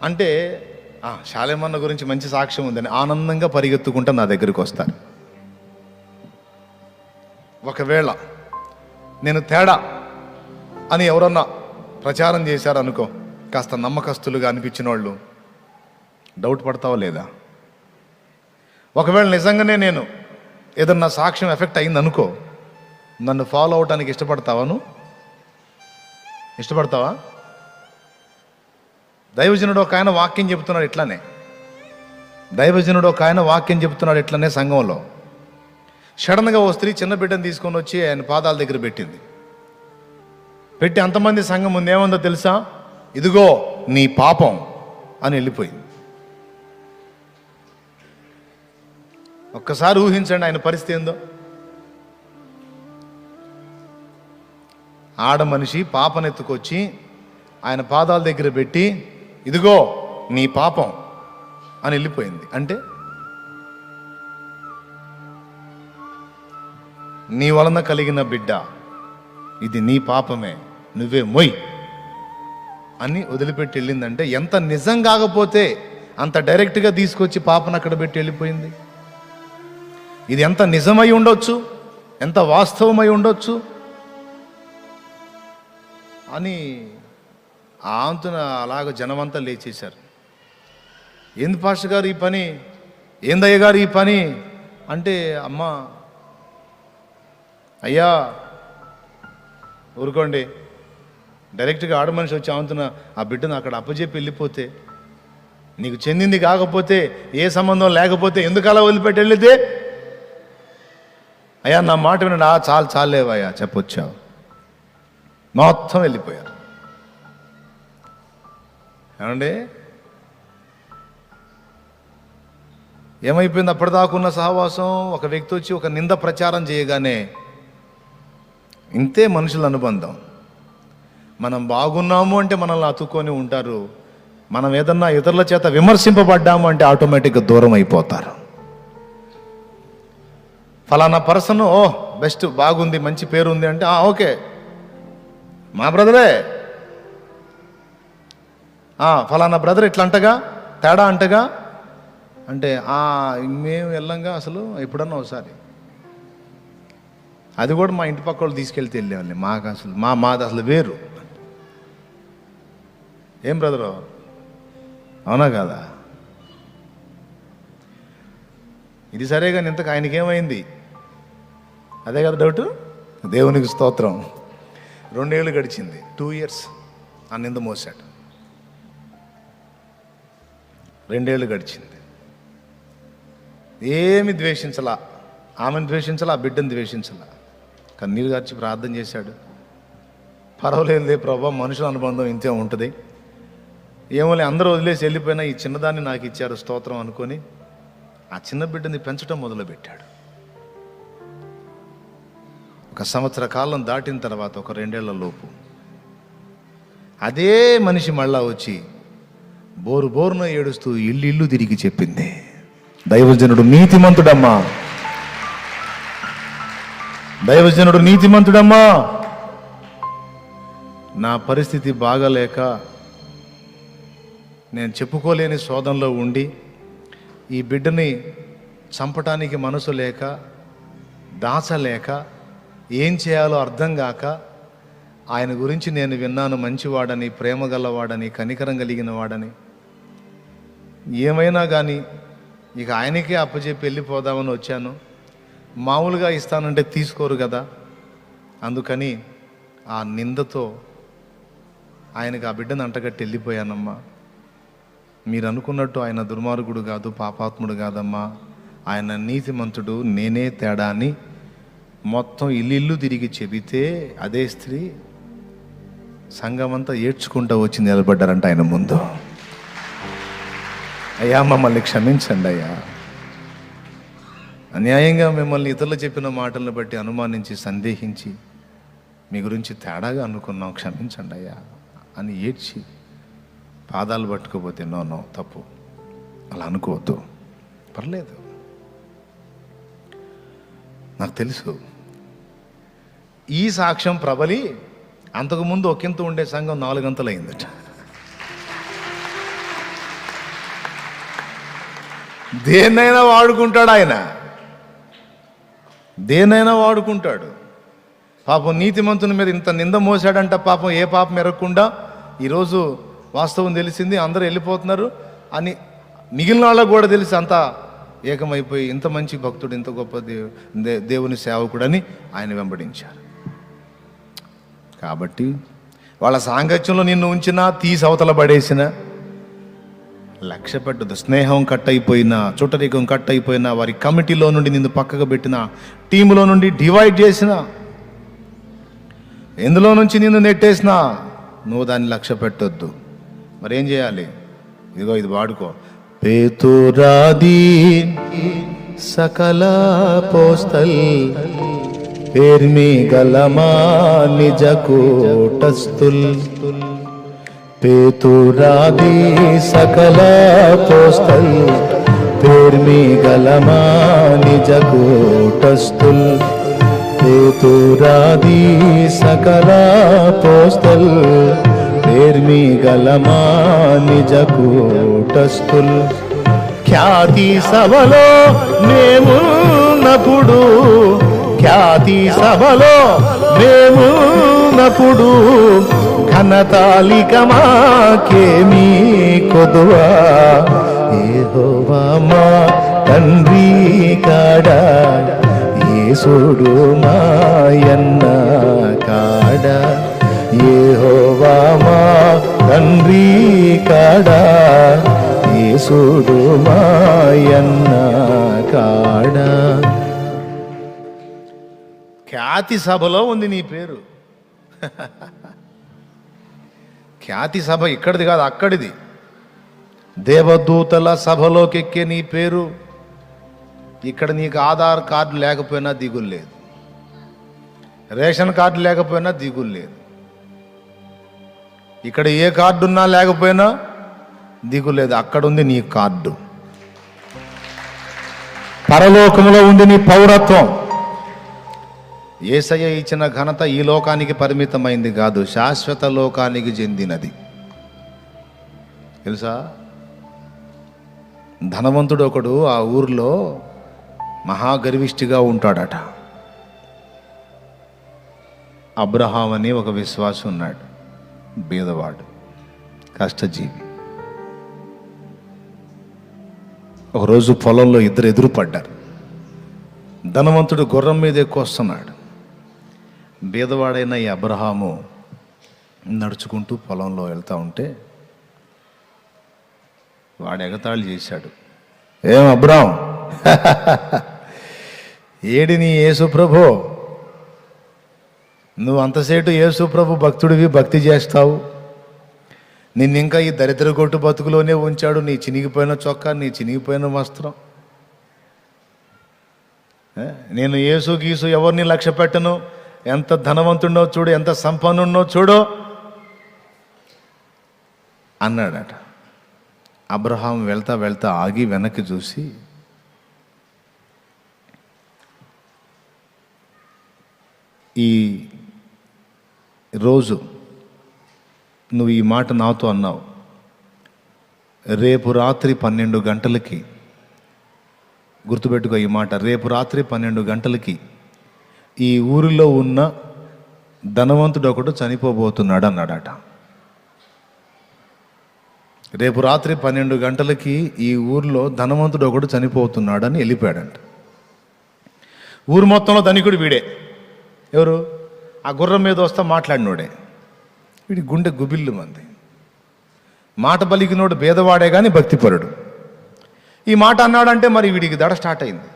అంటే శాలేమన్న గురించి మంచి సాక్ష్యం ఉందని ఆనందంగా పరిగెత్తుకుంటా నా దగ్గరికి వస్తారు. ఒకవేళ నేను తేడా అని ఎవరన్నా ప్రచారం చేశారనుకో, కాస్త నమ్మకస్తులుగా అనిపించిన వాళ్ళు డౌట్ పడతావా లేదా? ఒకవేళ నిజంగానే నేను ఏదన్నా సాక్ష్యం ఎఫెక్ట్ అయిందనుకో, నన్ను ఫాలో అవటానికి ఇష్టపడతావా? ఇష్టపడతావా? దైవజనుడు ఒక ఆయన వాక్యం చెబుతున్నాడు ఇట్లానే, సంఘంలో సడన్గా ఓ స్త్రీ చిన్న బిడ్డను తీసుకొని వచ్చి ఆయన పాదాల దగ్గర పెట్టింది. పెట్టి అంతమంది సంఘం ముందు ఏముందో తెలుసా? ఇదిగో నీ పాపం అని వెళ్ళిపోయింది. ఒక్కసారి ఊహించండి ఆయన పరిస్థితి ఏందో. ఆడ మనిషి పాపనెత్తుకొచ్చి ఆయన పాదాల దగ్గర పెట్టి, ఇదిగో నీ పాపం అని వెళ్ళిపోయింది. అంటే నీ వలన కలిగిన బిడ్డ, ఇది నీ పాపమే, నువ్వే మొయ్ అని వదిలిపెట్టి వెళ్ళిందంటే ఎంత నిజం కాకపోతే అంత డైరెక్ట్గా తీసుకొచ్చి పాపను అక్కడ పెట్టి వెళ్ళిపోయింది. ఇది ఎంత నిజమై ఉండొచ్చు, ఎంత వాస్తవమై ఉండొచ్చు అని ఆంతున అలాగ జనమంతా లేచేశారు. ఏంది పాస్టర్ గారు ఈ పని, ఏందయ్య గారు ఈ పని అంటే, అమ్మా అయ్యా ఊరుకోండి, డైరెక్ట్గా ఆడ మనిషి వచ్చి ఆంతున ఆ బిడ్డను అక్కడ అప్పచెప్పి వెళ్ళిపోతే, నీకు చెందింది కాకపోతే, ఏ సంబంధం లేకపోతే ఎందుకు అలా వదిలిపెట్టి వెళ్ళితే, అయ్యా నా మాట వినండి, చాలు చాలేవయ్యా చెప్పొచ్చావు, మొత్తం వెళ్ళిపోయారు. ఏమండి ఏమైపోయింది? అప్పటిదాకున్న సహవాసం, ఒక వ్యక్తి వచ్చి ఒక నింద ప్రచారం చేయగానే ఇంతే మనుషుల అనుబంధం. మనం బాగున్నాము అంటే మనల్ని అతుక్కొని ఉంటారు, మనం ఏదన్నా ఇతరుల చేత విమర్శింపబడ్డాము అంటే ఆటోమేటిక్గా దూరం అయిపోతారు. ఫలానా పర్సన్ బెస్ట్, బాగుంది, మంచి పేరు ఉంది అంటే ఓకే మా బ్రదరే, ఫలానా బ్రదర్ ఇట్లా అంటగా, తేడా అంటగా అంటే మేము వెళ్ళంగా అసలు ఎప్పుడన్నా ఒకసారి, అది కూడా మా ఇంటి పక్క వాళ్ళు తీసుకెళ్తే వెళ్ళేవాళ్ళని, మాకు అసలు మాది అసలు వేరు. ఏం బ్రదరు, అవునా కాదా? ఇది సరే కానీ ఇంతకు ఆయనకేమైంది? అదే కదా డౌట్. దేవునికి స్తోత్రం. 2 ఏళ్ళు గడిచింది, 2 years ఆ నింద మోసాడు. 2 ఏళ్ళు గడిచింది, ఏమి ద్వేషించలా, ఆమెను ద్వేషించలా, ఆ బిడ్డను ద్వేషించలా, కన్నీరు గార్చి ప్రార్థన చేశాడు. పర్వాలేదులే ప్రభా, మనుషుల అనుబంధం ఇంతే ఉంటుంది, ఏమోలే అందరూ వదిలేసి వెళ్ళిపోయినా ఈ చిన్నదాన్ని నాకు ఇచ్చారు స్తోత్రం అనుకొని ఆ చిన్న బిడ్డని పెంచడం మొదలుపెట్టాడు. 1 సంవత్సర కాలం దాటిన తర్వాత, ఒక 2 ఏళ్ల లోపు అదే మనిషి మళ్ళా వచ్చి బోరున ఏడుస్తూ ఇల్లు తిరిగి చెప్పింది, దైవజనుడు నీతిమంతుడమ్మా, దైవజనుడు నీతిమంతుడమ్మా, నా పరిస్థితి బాగలేక నేను చెప్పుకోలేని శోధనలో ఉండి ఈ బిడ్డని చంపటానికి మనసు లేక, దాచలేక, ఏం చేయాలో అర్థం కాక, ఆయన గురించి నేను విన్నాను, మంచివాడని, ప్రేమ గలవాడని, కనికరం కలిగిన వాడని, ఏమైనా కానీ ఇక ఆయనకే అప్పచెప్పి వెళ్ళిపోదామని వచ్చాను. మామూలుగా ఇస్తానంటే తీసుకోరు కదా, అందుకని ఆ నిందతో ఆయనకు ఆ బిడ్డను అంటగట్టి వెళ్ళిపోయానమ్మా. మీరు అనుకున్నట్టు ఆయన దుర్మార్గుడు కాదు, పాపాత్ముడు కాదమ్మా, ఆయన నీతిమంతుడు, నేనే తేడా అని మొత్తం ఇల్లు తిరిగి చెబితే అదే స్త్రీ సంఘమంతా ఏడ్చుకుంటూ వచ్చి నిలబడ్డారంట ఆయన ముందు. అయ్యా మమ్మల్ని క్షమించండి అయ్యా, అన్యాయంగా మిమ్మల్ని ఇతరులు చెప్పిన మాటలను బట్టి అనుమానించి, సందేహించి, మీ గురించి తేడాగా అనుకున్నాం, క్షమించండి అయ్యా అని ఏడ్చి పాదాలు పట్టుకోపోతే నో తప్పు, అలా అనుకోవద్దు, పర్లేదు, నాకు తెలుసు. ఈ సాక్ష్యం ప్రబలి అంతకుముందు ఒకంత ఉండే సంఘం 4 గంటలు అయిందట. దేన్నైనా వాడుకుంటాడు ఆయన, దేన్నైనా వాడుకుంటాడు. పాపం నీతిమంతుని మీద ఇంత నింద మోసాడంట, పాపం ఏ పాపం ఎరగకుండా ఈరోజు వాస్తవం తెలిసింది, అందరూ వెళ్ళిపోతున్నారు అని మిగిలిన వాళ్ళకు కూడా తెలిసి అంతా ఏకమైపోయి ఇంత మంచి భక్తుడు, ఇంత గొప్ప దేవుని సేవకుడని ఆయన వెంబడించారు. కాబట్టి వాళ్ళ సాంగత్యంలో నిన్ను ఉంచినా, తీసి అవతల పడేసిన, లక్ష్య పెట్టదు. స్నేహం కట్ అయిపోయినా, చుట్టరికం కట్ అయిపోయినా, వారి కమిటీలో నుండి నిన్ను పక్కకు పెట్టిన, టీములో నుండి డివైడ్ చేసిన, ఎందులో నుంచి నిన్ను నెట్టేసినా నువ్వు దాన్ని లక్ష్య పెట్టొద్దు. మరేం చేయాలి? ఇదిగో ఇది వాడుకో. పేతురాది सकल पोस्तल पेर्मी गलमा निज कूटस्तुल पेतुरादि सकल पोस्तल पेर्मी गलमा निज कूटस्तुल पेतुरादि सकल पोस्तल पेर्मी गलमा निज कूटस्तुल ఖ్యాతి సభలో మేమున్నప్పుడు ఖ్యాతి సభలో మేమున్నప్పుడు ఘనతాళిక మాకేమీ కొదువా యెహోవా మా తండ్రి కాడా యేసుడు మాయన్న కాడా యెహోవా మా తండ్రి కాడా యేసుడు మాయన్న కాడా. ఖ్యాతి సభలో ఉంది నీ పేరు. ఖ్యాతి సభ ఇక్కడిది కాదు, అక్కడిది. దేవదూతల సభలోకి ఎక్కే నీ పేరు. ఇక్కడ నీకు ఆధార్ కార్డు లేకపోయినా దిగులు లేదు, రేషన్ కార్డు లేకపోయినా దిగులు లేదు, ఇక్కడ ఏ కార్డు ఉన్నా లేకపోయినా దిగులేదు. అక్కడ ఉంది నీ కార్డు. పరలోకంలో ఉంది నీ పౌరత్వం. యేసయ్య ఇచ్చిన ఘనత ఈ లోకానికి పరిమితమైంది కాదు, శాశ్వత లోకానికి చెందినది. తెలుసా? ధనవంతుడు ఒకడు ఆ ఊర్లో మహాగర్విష్ఠిగా ఉంటాడట. అబ్రహాం అని ఒక విశ్వాసి ఉన్నాడు, బీదవాడు, కష్టజీవి. ఒకరోజు పొలంలో ఇద్దరు ఎదురుపడ్డారు. ధనవంతుడు గుర్రం మీద ఎక్కువ వస్తున్నాడు. బీదవాడైన ఈ అబ్రహాము నడుచుకుంటూ పొలంలో వెళ్తూ ఉంటే వాడు ఎగతాళి చేశాడు. ఏం అబ్రహాం, ఏడి నీ యేసు ప్రభు, నువ్వు అంతసేటు యేసు ప్రభు భక్తుడివి, భక్తి చేస్తావు, నిన్నింకా ఈ దరిద్ర కొట్టు బతుకులోనే ఉంచాడు. నీ చినిగిపోయిన చొక్కా, నీ చినిగిపోయిన వస్త్రం. నేను యేసు గీసు ఎవరిని లక్ష్య పెట్టను, ఎంత ధనవంతుడో చూడు, ఎంత సంపన్నున్నో చూడు అన్నాడట. అబ్రహాం వెళ్తా వెళ్తా ఆగి వెనక్కి చూసి, ఈ రోజు నువ్వు ఈ మాట నాతో అన్నావు, రేపు రాత్రి 12 గంటలకి, గుర్తుపెట్టుకో ఈ మాట, రేపు రాత్రి 12 గంటలకి ఈ ఊరిలో ఉన్న ధనవంతుడు ఒకడు చనిపోబోతున్నాడు అన్నాడట. రేపు రాత్రి 12 గంటలకి ఈ ఊరిలో ధనవంతుడు ఒకడు చనిపోతున్నాడని వెళ్ళిపోయాడంట. ఊరు మొత్తంలో ధనికుడు వీడే. ఎవరు? ఆ గుర్రం మీద వస్తా మాట్లాడినోడే. వీడి గుండె గుబిల్లు మంది. మాట పలికినోడు భేదవాడే కానీ భక్తిపరుడు. ఈ మాట అన్నాడంటే మరి వీడికి దడ స్టార్ట్ అయింది.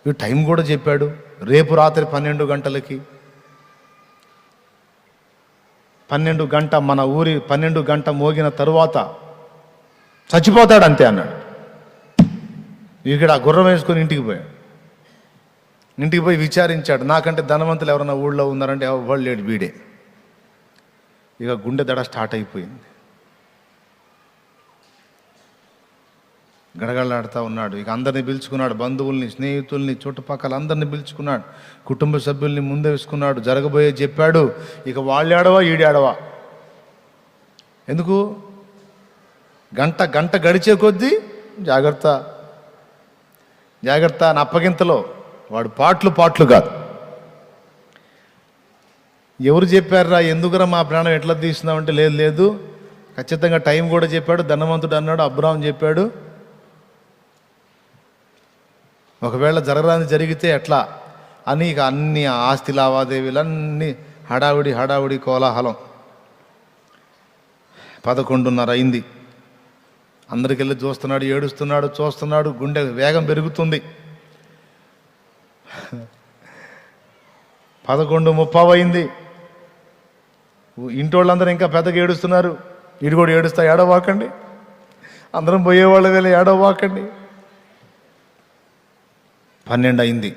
వీడు టైం కూడా చెప్పాడు, రేపు రాత్రి 12 గంటలకి. 12 గంట మన ఊరి 12 గంట మోగిన తరువాత చచ్చిపోతాడు అంతే అన్నాడు. ఇక్కడ ఆ గుర్రం వేసుకొని ఇంటికి పోయాడు. ఇంటికి పోయి విచారించాడు, నాకంటే ధనవంతులు ఎవరన్నా ఊళ్ళో ఉన్నారంటే ఎవరు లేడు, వీడే. ఇక గుండె దడ స్టార్ట్ అయిపోయింది. గడగడలాడుతూ ఉన్నాడు. ఇక అందరిని పిలుచుకున్నాడు, బంధువుల్ని, స్నేహితుల్ని, చుట్టుపక్కల అందరిని పిలుచుకున్నాడు, కుటుంబ సభ్యుల్ని ముందే వేసుకున్నాడు, జరగబోయే చెప్పాడు. ఇక వాళ్ళు ఏడవా ఈడాడవా, ఎందుకు? గంట గంట గడిచే కొద్దీ జాగ్రత్త జాగ్రత్త అని అప్పగింతలో వాడు పాటలు కాదు. ఎవరు చెప్పారా, ఎందుకురా మా ప్రాణం ఎట్లా తీస్తున్నామంటే, లేదు లేదు ఖచ్చితంగా టైం కూడా చెప్పాడు. ధనవంతుడు అన్నాడు, అబ్రహాం చెప్పాడు. ఒకవేళ జరగరాని జరిగితే ఎట్లా అని ఇక అన్ని ఆస్తి లావాదేవీలన్నీ హడావుడి కోలాహలం. 11:30 అయింది. అందరికెళ్ళి చూస్తున్నాడు, ఏడుస్తున్నాడు, చూస్తున్నాడు. గుండె వేగం పెరుగుతుంది. 11:30 అయింది. ఇంటి వాళ్ళందరూ ఇంకా పెద్దగా ఏడుస్తున్నారు. వీడు కూడా ఏడుస్తా, ఏడవాకండి, అందరం పోయేవాళ్ళ వేళ ఏడవాకండి. 12 అయింది.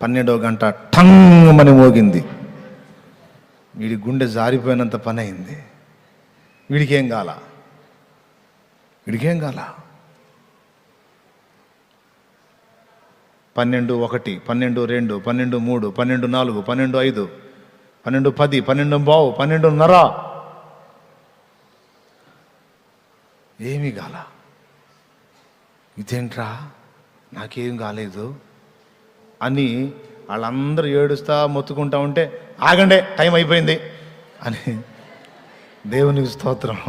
12వ గంట టంగమని మోగింది. వీడి గుండె జారిపోయినంత పని అయింది. వీడికేం కాల. 12:01, 12:02, 12:03, 12:05, 12:10, 12:15, 12:30 ఏమీ కాల. ఇదేంట్రా నాకేం కాలేదు అని వాళ్ళందరూ ఏడుస్తా మొత్తుకుంటా ఉంటే, ఆగండే టైం అయిపోయింది అని దేవునికి స్తోత్రం.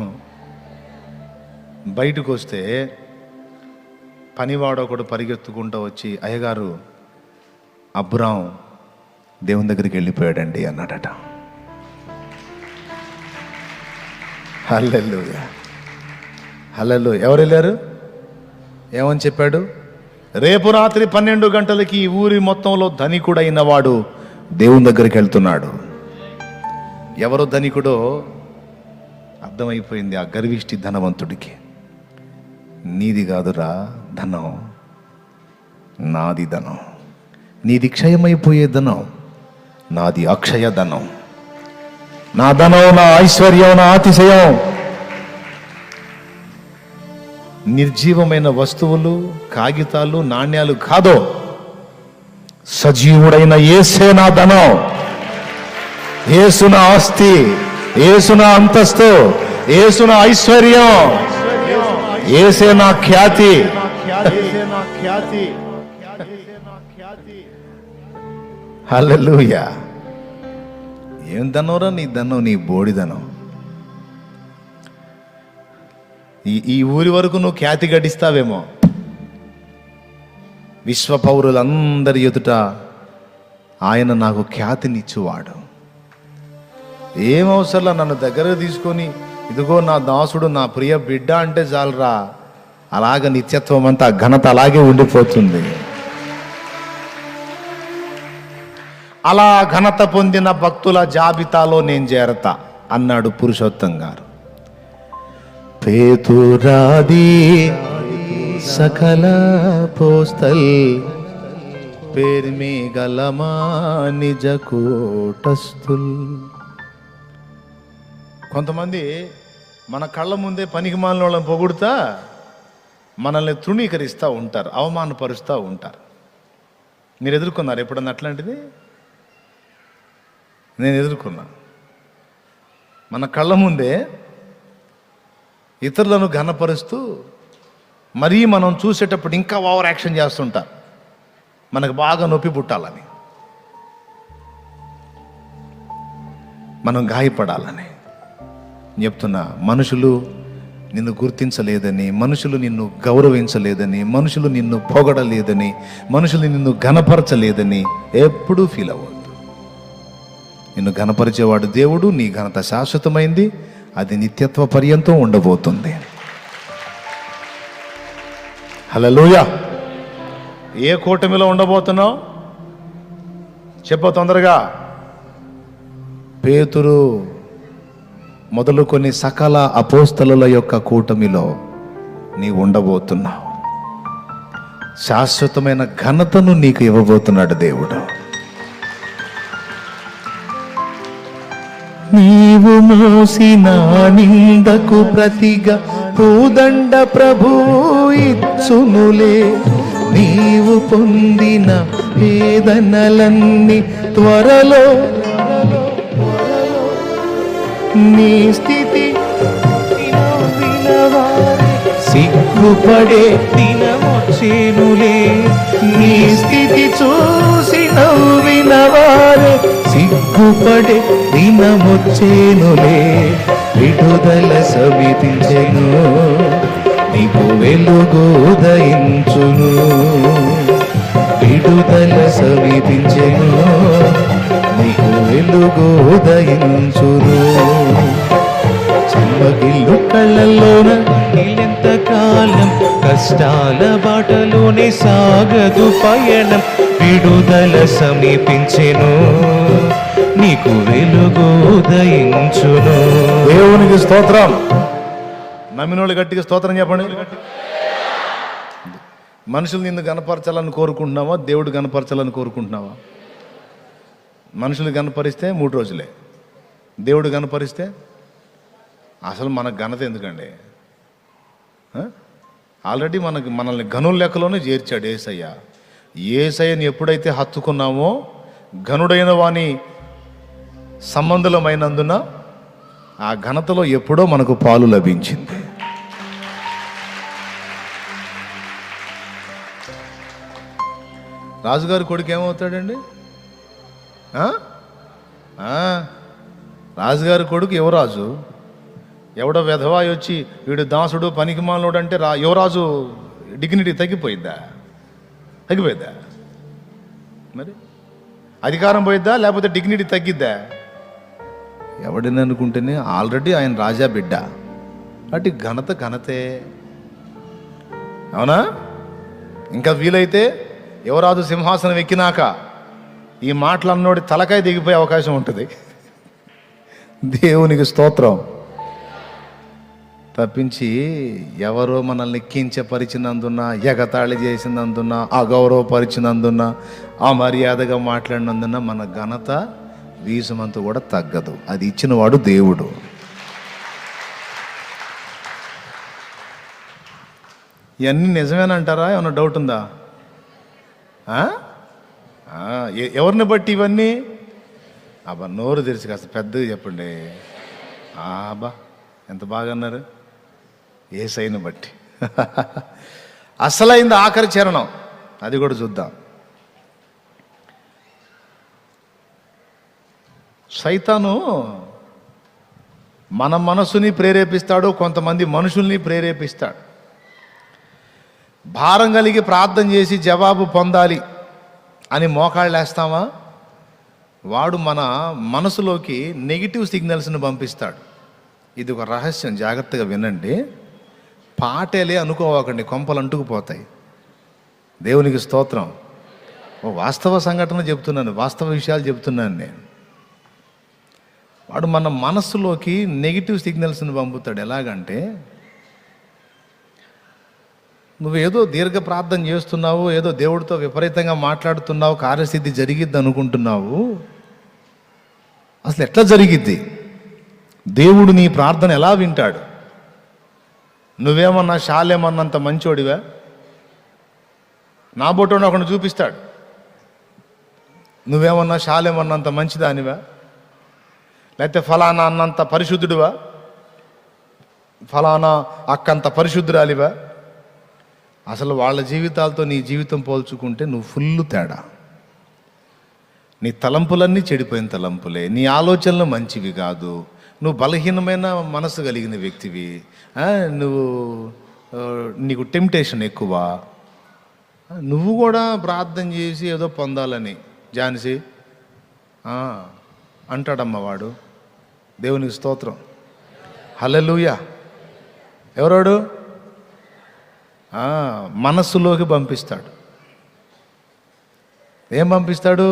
బయటకు వస్తే పనివాడొకడు పరిగెత్తుకుంటూ వచ్చి, అయ్యగారు అబ్రాం దేవుని దగ్గరికి వెళ్ళిపోయాడండి అన్నాడట. హల్లెలూయా, హల్లెలూయా. ఎవరు వెళ్ళారు? ఏమని చెప్పాడు? రేపు రాత్రి 12 గంటలకి ఈ ఊరి మొత్తంలో ధనికుడైన వాడు దేవుని దగ్గరికి వెళ్తున్నాడు. ఎవరు ధనికుడో అర్థమైపోయింది ఆ గర్విష్టి ధనవంతుడికి. నీది కాదురా ధనం, నాది ధనం. నీది క్షయమైపోయే ధనం, నాది అక్షయ ధనం. నా ధనం, నా ఐశ్వర్యం, నా అతిశయం నిర్జీవమైన వస్తువులు, కాగితాలు, నాణ్యాలు కాదో, సజీవుడైన యేసే నా ధనం, యేసు నా ఆస్తి, యేసు నా అంతస్తు, యేసు నా ఐశ్వర్యం, యేసే నా ఖ్యాతి. హల్లెలూయా. ఏం ధనంరా నీ ధనం? నీ బోడి ధనం. ఈ ఊరి వరకు నువ్వు ఖ్యాతి గడిస్తావేమో. విశ్వ పౌరులందరి ఎదుట ఆయన నాకు ఖ్యాతినిచ్చువాడు. ఏం అవసరంలా నన్ను దగ్గర తీసుకొని, ఇదిగో నా దాసుడు, నా ప్రియ బిడ్డ అంటే చాలరా. అలాగ నిత్యత్వం అంతా ఘనత అలాగే ఉండిపోతుంది. అలా ఘనత పొందిన భక్తుల జాబితాలో నేను చేరతా అన్నాడు పురుషోత్తం గారు. పేతురాది సకల పోస్తల్ పేర్మి గలమా నిజ కూటస్థుల్. కొంతమంది మన కళ్ళ ముందే పనికి మాలిన వాళ్ళని పొగుడుతా మనల్ని తృణీకరిస్తూ ఉంటారు, అవమానపరుస్తూ ఉంటారు. మీరు ఎదుర్కొన్నారు ఎప్పుడన్నా అట్లాంటిది? నేను ఎదుర్కొన్నా. మన కళ్ళ ముందే ఇతరులను ఘనపరుస్తూ మరీ మనం చూసేటప్పుడు ఇంకా ఓవర్ యాక్షన్ చేస్తుంటారు, మనకు బాగా నొప్పి పుట్టాలని, మనం గాయపడాలని. చెప్తున్నా, మనుషులు నిన్ను గుర్తించలేదని, మనుషులు నిన్ను గౌరవించలేదని, మనుషులు నిన్ను పొగడలేదని, మనుషులు నిన్ను ఘనపరచలేదని ఎప్పుడూ ఫీల్ అవ్వద్దు. నిన్ను ఘనపరిచేవాడు దేవుడు. నీ ఘనత శాశ్వతమైంది, అది నిత్యత్వ పర్యంతం ఉండబోతుంది. హల్లెలూయా. ఏ కూటమిలో ఉండబోతున్నావు చెప్పు తొందరగా. పేతురు మొదలుకొని సకల అపోస్తలుల యొక్క కూటమిలో నీవు ఉండబోతున్నావు. శాశ్వతమైన ఘనతను నీకు ఇవ్వబోతున్నాడు దేవుడు. నీవు మోసిన నిందకు ప్రతిగా పూదండ ప్రభువు ఇచ్చునులే. నీవు పొందిన వేదనలన్నీ త్వరలో నీ స్థితి సిగ్గుపడే దినమొచ్చేనులే. నీ స్థితి చూసి నవ్విన వారే సిగ్గుపడే దినమొచ్చేనులే. విడుదల సమీపించెను, నీకు వెలుగు ఉదయించును. విడుదల సమీపించెను, నీకు వెలుగు ఉదయించును. చెమ్మగిల్లు కళ్ళల్లోన ఎంతకాలం కష్టాల బాటలోనే సాగదు పయనం. విడుదల సమీపించెను, నీకు వెలుగు ఉదయించును. దేవునికి స్తోత్రం. నమ్మినోళ్ళు గట్టిగా స్తోత్రం చెప్పండి. మనుషులు నిన్ను గనపరచాలని కోరుకుంటున్నావా, దేవుడు గనపరచాలని కోరుకుంటున్నావా? మనుషులు గనపరిస్తే 3 రోజులే, దేవుడు గనపరిస్తే అసలు మనకు ఘనత ఎందుకండి? ఆల్రెడీ మనల్ని గనుల లెక్కలోనే చేర్చాడు యేసయ్య. యేసయ్యని ఎప్పుడైతే హత్తుకున్నామో ఘనుడైన వాని సంబంధులమైనందున ఆ ఘనతలో ఎప్పుడో మనకు పాలు లభించింది. రాజుగారి కొడుకు ఏమవుతాడండి? రాజుగారి కొడుకు యువరాజు. ఎవడో వెధవాయి వచ్చి వీడు దాసుడు పనికిమాలోడు అంటే యువరాజు డిగ్నిటీ తగ్గిపోయిద్దా? మరి అధికారం పోయిద్దా, లేకపోతే డిగ్నిటీ తగ్గిద్దా? ఎవడని అనుకుంటేనే ఆల్రెడీ ఆయన రాజా బిడ్డ, అటు ఘనతే. అవునా? ఇంకా వీలైతే యువరాజు సింహాసనం ఎక్కినాక ఈ మాటలు అన్నోడి తలకాయ దిగిపోయే అవకాశం ఉంటుంది. దేవునికి స్తోత్రం. తప్పించి ఎవరో మనల్ని కించపరిచినందున, ఎగతాళి చేసినందున, అగౌరవపరిచినందున, అమర్యాదగా మాట్లాడినందున మన ఘనత వీసమంతా కూడా తగ్గదు. అది ఇచ్చినవాడు దేవుడు. ఇవన్నీ నిజమేనంటారా? ఏమన్నా డౌట్ ఉందా? ఎవరిని బట్టి ఇవన్నీ? అబ్బా నోరు తెరిచి కాస్త పెద్దగా చెప్పండి. అబ్బా ఎంత బాగా అన్నారు. యేసయ్యను బట్టి. అసలైంది ఆఖరి చరణం, అది కూడా చూద్దాం. సైతాను మన మనసుని ప్రేరేపిస్తాడు, కొంతమంది మనుషుల్ని ప్రేరేపిస్తాడు. భారం కలిగి ప్రార్థన చేసి జవాబు పొందాలి అని మోకాళ్ళు వేస్తామా, వాడు మన మనసులోకి నెగిటివ్ సిగ్నల్స్ని పంపిస్తాడు. ఇది ఒక రహస్యం, జాగ్రత్తగా వినండి. పాటేలే అనుకోవకండి, కొంపలు అంటుకుపోతాయి. దేవునికి స్తోత్రం. ఓ వాస్తవ సంఘటన చెప్తున్నాను, వాస్తవ విషయాలు చెప్తున్నాను నేను. వాడు మన మనస్సులోకి నెగిటివ్ సిగ్నల్స్ని పంపుతాడు. ఎలాగంటే, నువ్వేదో దీర్ఘ ప్రార్థన చేస్తున్నావు, ఏదో దేవుడితో విపరీతంగా మాట్లాడుతున్నావు, కార్యసిద్ధి జరిగిద్ది అనుకుంటున్నావు. అసలు ఎట్లా జరిగిద్ది? దేవుడు నీ ప్రార్థన ఎలా వింటాడు? నువ్వేమన్నా శాలేమన్నంత మంచోడివా? నా బోటోని ఒకటి చూపిస్తాడు. నువ్వేమన్నా శాలేమన్నంత మంచిదానివా? లేకపోతే ఫలానా అన్నంత పరిశుద్ధుడివా? ఫలానా అక్కంత పరిశుద్ధురాలివా? అసలు వాళ్ళ జీవితాలతో నీ జీవితం పోల్చుకుంటే నువ్వు ఫుల్ తేడా. నీ తలంపులన్నీ చెడిపోయిన తలంపులే, నీ ఆలోచనలు మంచివి కాదు, నువ్వు బలహీనమైన మనసు కలిగిన వ్యక్తివి, నీకు టెంప్టేషన్ ఎక్కువ. నువ్వు కూడా ప్రార్థన చేసి ఏదో పొందాలని ఝాన్సీ అంటాడమ్మ వాడు. దేవునికి స్తోత్రం. హల్లెలూయా. ఎవరోడు? మనస్సులోకి పంపిస్తాడు. ఏం పంపిస్తాడు?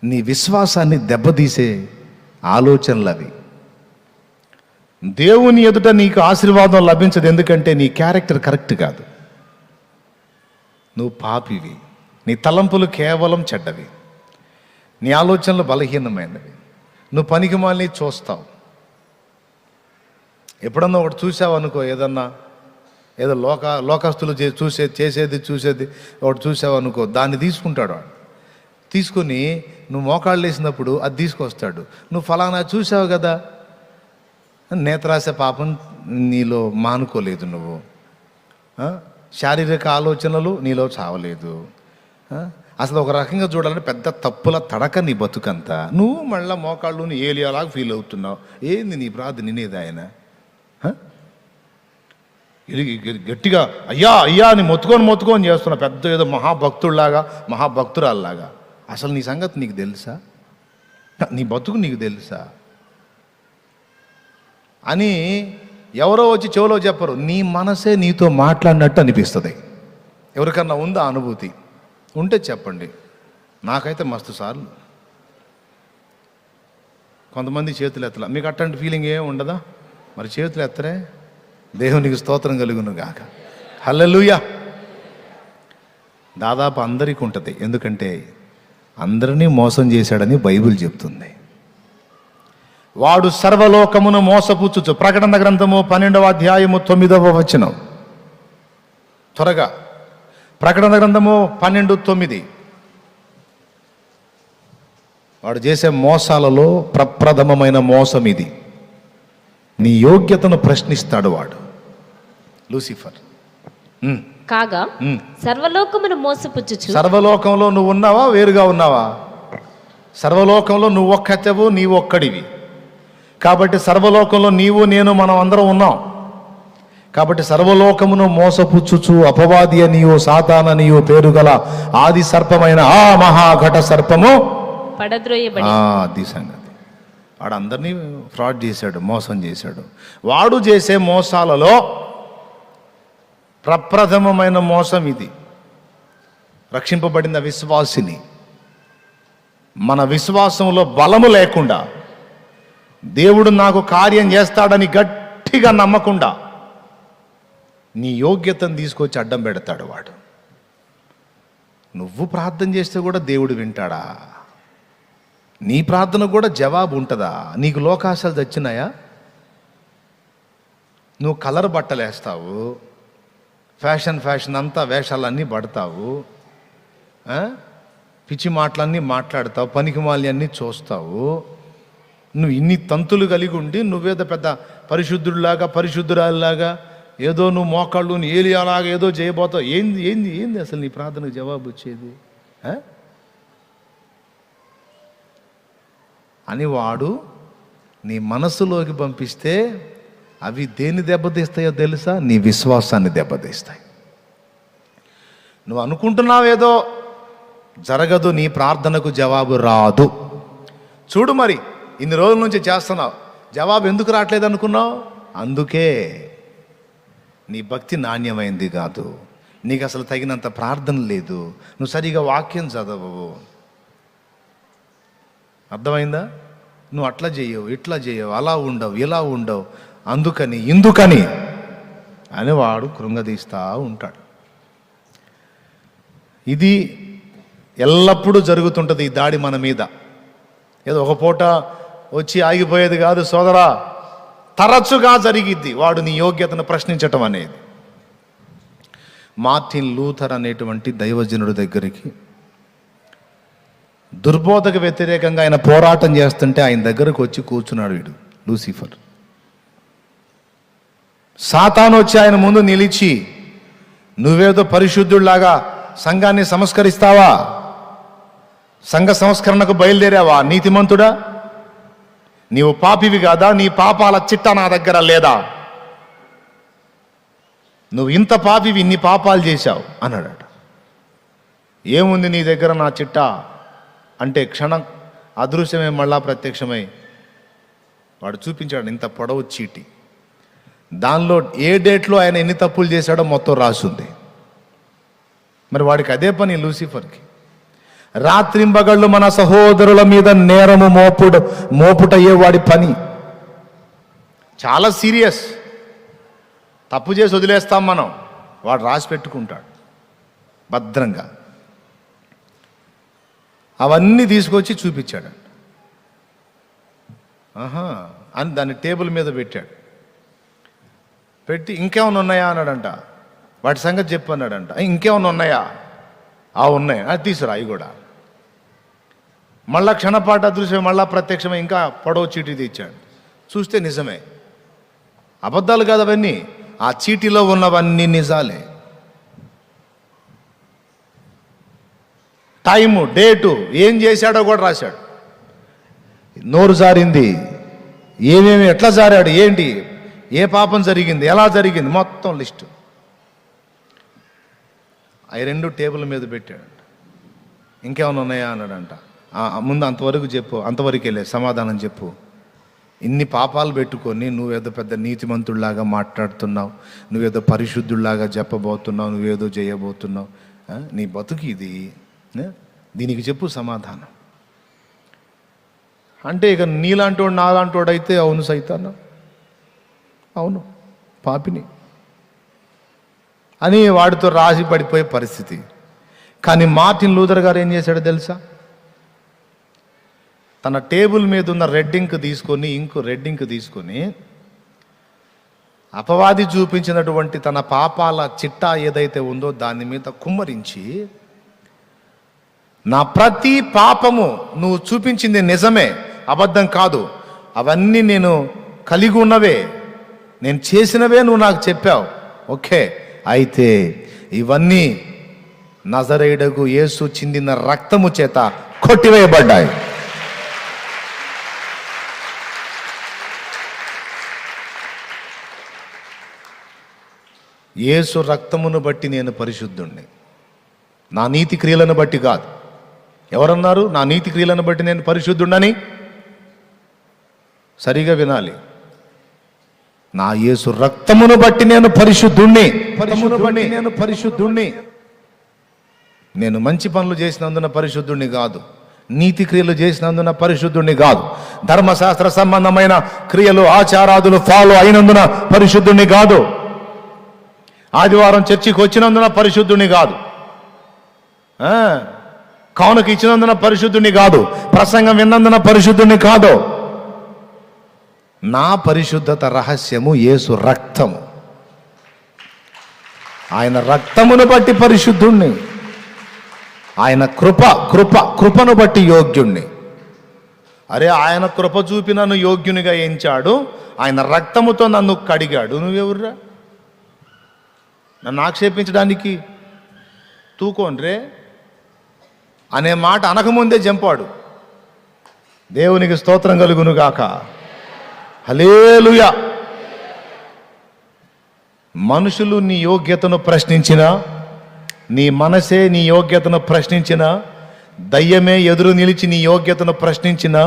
నీ విశ్వాసాన్ని దెబ్బతీసే ఆలోచనలు అవి. దేవుని ఎదుట నీకు ఆశీర్వాదం లభించదు, ఎందుకంటే నీ క్యారెక్టర్ కరెక్ట్ కాదు. నువ్వు పాపివి, నీ తలంపులు కేవలం చెడ్డవి, నీ ఆలోచనలు బలహీనమైనవి, నువ్వు పనికిమాలిని చూస్తావు. ఎప్పుడన్నా ఒకటి చూసావు అనుకో, ఏదో లోకస్తులు చేసేది ఒకటి చూసావు అనుకో, దాన్ని తీసుకుంటాడు వాడు. తీసుకొని నువ్వు మోకాళ్ళు వేసినప్పుడు అది తీసుకొస్తాడు. నువ్వు ఫలానా చూసావు కదా, నేత్రాశ పాపం నీలో మానుకోలేదు, నువ్వు శారీరక ఆలోచనలు నీలో చావలేదు. అసలు ఒక రకంగా చూడాలంటే పెద్ద తప్పుల తడక నీ బతుకంతా. నువ్వు మళ్ళీ మోకాళ్ళు ఏలియాలాగా ఫీల్ అవుతున్నావు. ఏంది నీ ప్రార్థన వినేది ఆయన? గట్టిగా అయ్యా అయ్యా అని మొత్తుకొని చేస్తున్నా, పెద్ద ఏదో మహాభక్తుడిలాగా మహాభక్తురాల్లాగా. అసలు నీ సంగతి నీకు తెలుసా? నీ బతుకు నీకు తెలుసా అని ఎవరో వచ్చి చెవులో చెప్పరు. నీ మనసే నీతో మాట్లాడినట్టు అనిపిస్తుంది. ఎవరికన్నా ఉందా అనుభూతి? ఉంటే చెప్పండి. నాకైతే మస్తు సార్లు. కొంతమంది చేతులు ఎత్తలా. మీకు అట్లాంటి ఫీలింగ్ ఏం ఉండదా? మరి చేతులు ఎత్తరే. దేవునికి స్తోత్రం కలుగును గాక. హల్లెలూయా. దాదాపు అందరికీ ఉంటుంది, ఎందుకంటే అందరినీ మోసం చేశాడని బైబిల్ చెప్తుంది. వాడు సర్వలోకమును మోసపుచ్చుచు. ప్రకటన గ్రంథము 12వ అధ్యాయము 9వ వచనం. త్వరగా ప్రకటన గ్రంథము 12:9. వాడు చేసే మోసాలలో ప్రప్రథమమైన మోసం ఇది. నీ యోగ్యతను ప్రశ్నిస్తాడు వాడు, లూసిఫర్. కాగా సర్వలోకమును మోసపుచ్చుచు. సర్వలోకంలో నువ్వు ఉన్నావా, వేరుగా ఉన్నావా? సర్వలోకంలో నువ్వు ఒక్కతవు, నీవు ఒక్కడివి. కాబట్టి సర్వలోకంలో నీవు నేను మనం అందరం ఉన్నాం. కాబట్టి సర్వలోకమును మోసపుచ్చుచు అపవాది అనియో సాతాననియో పేరు గల ఆది సర్పమైన ఆ మహాఘట సర్పము పడద్రోయబడి. అది సంగతి. వాడు అందరినీ ఫ్రాడ్ చేశాడు, మోసం చేశాడు. వాడు చేసే మోసాలలో ప్రప్రథమమైన మోసం ఇది. రక్షింపబడిన విశ్వాసిని మన విశ్వాసంలో బలము లేకుండా, దేవుడు నాకు కార్యం చేస్తాడని గట్టిగా నమ్మకుండా నీ యోగ్యతను తీసుకొచ్చి అడ్డం పెడతాడు వాడు. నువ్వు ప్రార్థన చేస్తే కూడా దేవుడు వింటాడా? నీ ప్రార్థన కూడా జవాబు ఉంటుందా? నీకు లోకాశాలు తెచ్చినాయా? నువ్వు కలర్ బట్టలు వేస్తావు, ఫ్యాషన్ అంతా వేషాలన్నీ పడతావు, పిచ్చి మాటలన్నీ మాట్లాడతావు, పనికిమాలన్నీ చూస్తావు. నువ్వు ఇన్ని తంతులు కలిగి ఉండి నువ్వేదో పెద్ద పరిశుద్ధుడిలాగా పరిశుద్ధురాలిలాగా ఏదో నువ్వు మోకాళ్ళు ఏలియాలాగా ఏదో చేయబోతావు. ఏంది ఏంది ఏంది అసలు నీ ప్రార్థనకు జవాబు వచ్చేది అని వాడు నీ మనసులోకి పంపిస్తే అవి దేన్ని దెబ్బతీస్తాయో తెలుసా? నీ విశ్వాసాన్ని దెబ్బతీస్తాయి. నువ్వు అనుకుంటున్నావేదో జరగదు, నీ ప్రార్థనకు జవాబు రాదు. చూడు, మరి ఇన్ని రోజుల నుంచి చేస్తున్నావు, జవాబు ఎందుకు రావట్లేదు అనుకున్నావు? అందుకే నీ భక్తి నాణ్యమైంది కాదు, నీకు అసలు తగినంత ప్రార్థన లేదు, నువ్వు సరిగా వాక్యం చదవవు. అర్థమైందా? నువ్వు అట్లా చేయవు, ఇట్లా చేయవు, అలా ఉండవు, ఇలా ఉండవు, అందుకని ఇందుకని అని వాడు కృంగదీస్తూ ఉంటాడు. ఇది ఎల్లప్పుడూ జరుగుతుంటుంది ఈ దాడి మన మీద. ఏదో ఒక పూట వచ్చి ఆగిపోయేది కాదు సోదరా, తరచుగా జరిగిద్ది వాడు నీ యోగ్యతను ప్రశ్నించటం అనేది. మార్టిన్ లూథర్ అనేటువంటి దైవజనుడి దగ్గరికి దుర్బోధకు వ్యతిరేకంగా ఆయన పోరాటం చేస్తుంటే ఆయన దగ్గరకు వచ్చి కూర్చున్నాడు వీడు లూసిఫర్. సాతాను వచ్చి ఆయన ముందు నిలిచి, నువ్వేదో పరిశుద్ధుడిలాగా సంఘాన్ని సంస్కరిస్తావా, సంఘ సంస్కరణకు బయలుదేరావా, నీతిమంతుడా, నీవు పాపివి కాదా, నీ పాపాల చిట్టా నా దగ్గర లేదా, నువ్వు ఇంత పాపివి ఇన్ని పాపాలు చేశావు అన్నాడట. ఏముంది నీ దగ్గర నా చిట్టా అంటే క్షణం అదృశ్యమై మళ్ళా ప్రత్యక్షమై వాడు చూపించాడు ఇంత పొడవు చీటి. దానిలో ఏ డేట్లో ఆయన ఎన్ని తప్పులు చేశాడో మొత్తం రాసుంది. మరి వాడికి అదే పని లూసిఫర్కి. రాత్రింబగళ్ళు మన సహోదరుల మీద నేరము మోపుటయ్యే వాడి పని. చాలా సీరియస్. తప్పు చేసి వదిలేస్తాం మనం, వాడు రాసి పెట్టుకుంటాడు భద్రంగా. అవన్నీ తీసుకొచ్చి చూపించాడు. అని దాన్ని టేబుల్ మీద పెట్టాడు. పెట్టి ఇంకేమైనా ఉన్నాయా అన్నాడంట. వాటి సంగతి చెప్పు అన్నాడంట. ఇంకేమైనా ఉన్నాయా? ఉన్నాయి, అది తీసుకురా అవి కూడా. మళ్ళా క్షణపాట అదృశ్యం మళ్ళా ప్రత్యక్షమై ఇంకా పొడవు చీటీ తెచ్చాడు. చూస్తే నిజమే, అబద్ధాలు కాదు అవన్నీ. ఆ చీటీలో ఉన్నవన్నీ నిజాలే. టైము, డేటు, ఏం చేశాడో కూడా రాశాడు. నోరు జారింది, ఏమేమి ఎట్లా జారాడు, ఏంటి, ఏ పాపం జరిగింది, ఎలా జరిగింది, మొత్తం లిస్టు. అవి రెండు టేబుల్ మీద పెట్టాడు. ఇంకేమైనా ఉన్నాయా అన్నాడంట. ముందు అంతవరకు చెప్పు, అంతవరకు వెళ్ళే సమాధానం చెప్పు. ఇన్ని పాపాలు పెట్టుకొని నువ్వేదో పెద్ద నీతిమంతుడిలాగా మాట్లాడుతున్నావు, నువ్వేదో పరిశుద్ధుడిలాగా చెప్పబోతున్నావు, నువ్వేదో చేయబోతున్నావు, నీ బతుకు ఇది, దీనికి చెప్పు సమాధానం. అంటే ఇక నీలాంటోడు నాలాంటోడు అయితే అవును సైతాను, అవును పాపిని, అని వాడితో రాజీ పడిపోయే పరిస్థితి. కానీ మార్టిన్ లూథర్ గారు ఏం చేశాడో తెలుసా? తన టేబుల్ మీద ఉన్న రెడ్ ఇంక్ తీసుకొని అపవాది చూపించినటువంటి తన పాపాల చిట్టా ఏదైతే ఉందో దాని మీద కుమ్మరించి, నా ప్రతి పాపము నువ్వు చూపించింది నిజమే, అబద్ధం కాదు, అవన్నీ నేను కలిగి ఉన్నవే, నేను చేసినవే నువ్వు నాకు చెప్పావు, ఓకే, అయితే ఇవన్నీ నజరేయుడగు యేసు చిందిన రక్తము చేత కొట్టివేయబడ్డాయి. యేసు రక్తమును బట్టి నేను పరిశుద్ధుణ్ణి, నా నీతి క్రియలను బట్టి కాదు. ఎవరన్నారు నా నీతి క్రియలను బట్టి నేను పరిశుద్ధుడని? సరిగా వినాలి. నా యేసు రక్తమును బట్టి నేను పరిశుద్ధుణ్ణి. నేను మంచి పనులు చేసినందున పరిశుద్ధుణ్ణి కాదు, నీతి క్రియలు చేసినందున పరిశుద్ధుణ్ణి కాదు, ధర్మశాస్త్ర సంబంధమైన క్రియలు ఆచారాదులు ఫాలో అయినందున పరిశుద్ధుణ్ణి కాదు, ఆదివారం చర్చికి వచ్చినందున పరిశుద్ధుణ్ణి కాదు, కానుక ఇచ్చినందున పరిశుద్ధుణ్ణి కాదు, ప్రసంగం విన్నందున పరిశుద్ధుణ్ణి కాదు. నా పరిశుద్ధత రహస్యము యేసు రక్తము. ఆయన రక్తమును బట్టి పరిశుద్ధుణ్ణి, ఆయన కృపను బట్టి యోగ్యుణ్ణి. అరే, ఆయన కృప చూపి నన్ను యోగ్యునిగా ఎంచాడు, ఆయన రక్తముతో నన్ను కడిగాడు. నువ్వెవర్రా నన్ను ఆక్షేపించడానికి? తూకోండ్రే అనే మాట అనకముందే చంపాడు. దేవునికి స్తోత్రం కలుగును గాక. హల్లెలూయా. మనుషులు నీ యోగ్యతను ప్రశ్నించినా, నీ మనసే నీ యోగ్యతను ప్రశ్నించినా, దయ్యమే ఎదురు నిలిచి నీ యోగ్యతను ప్రశ్నించినా,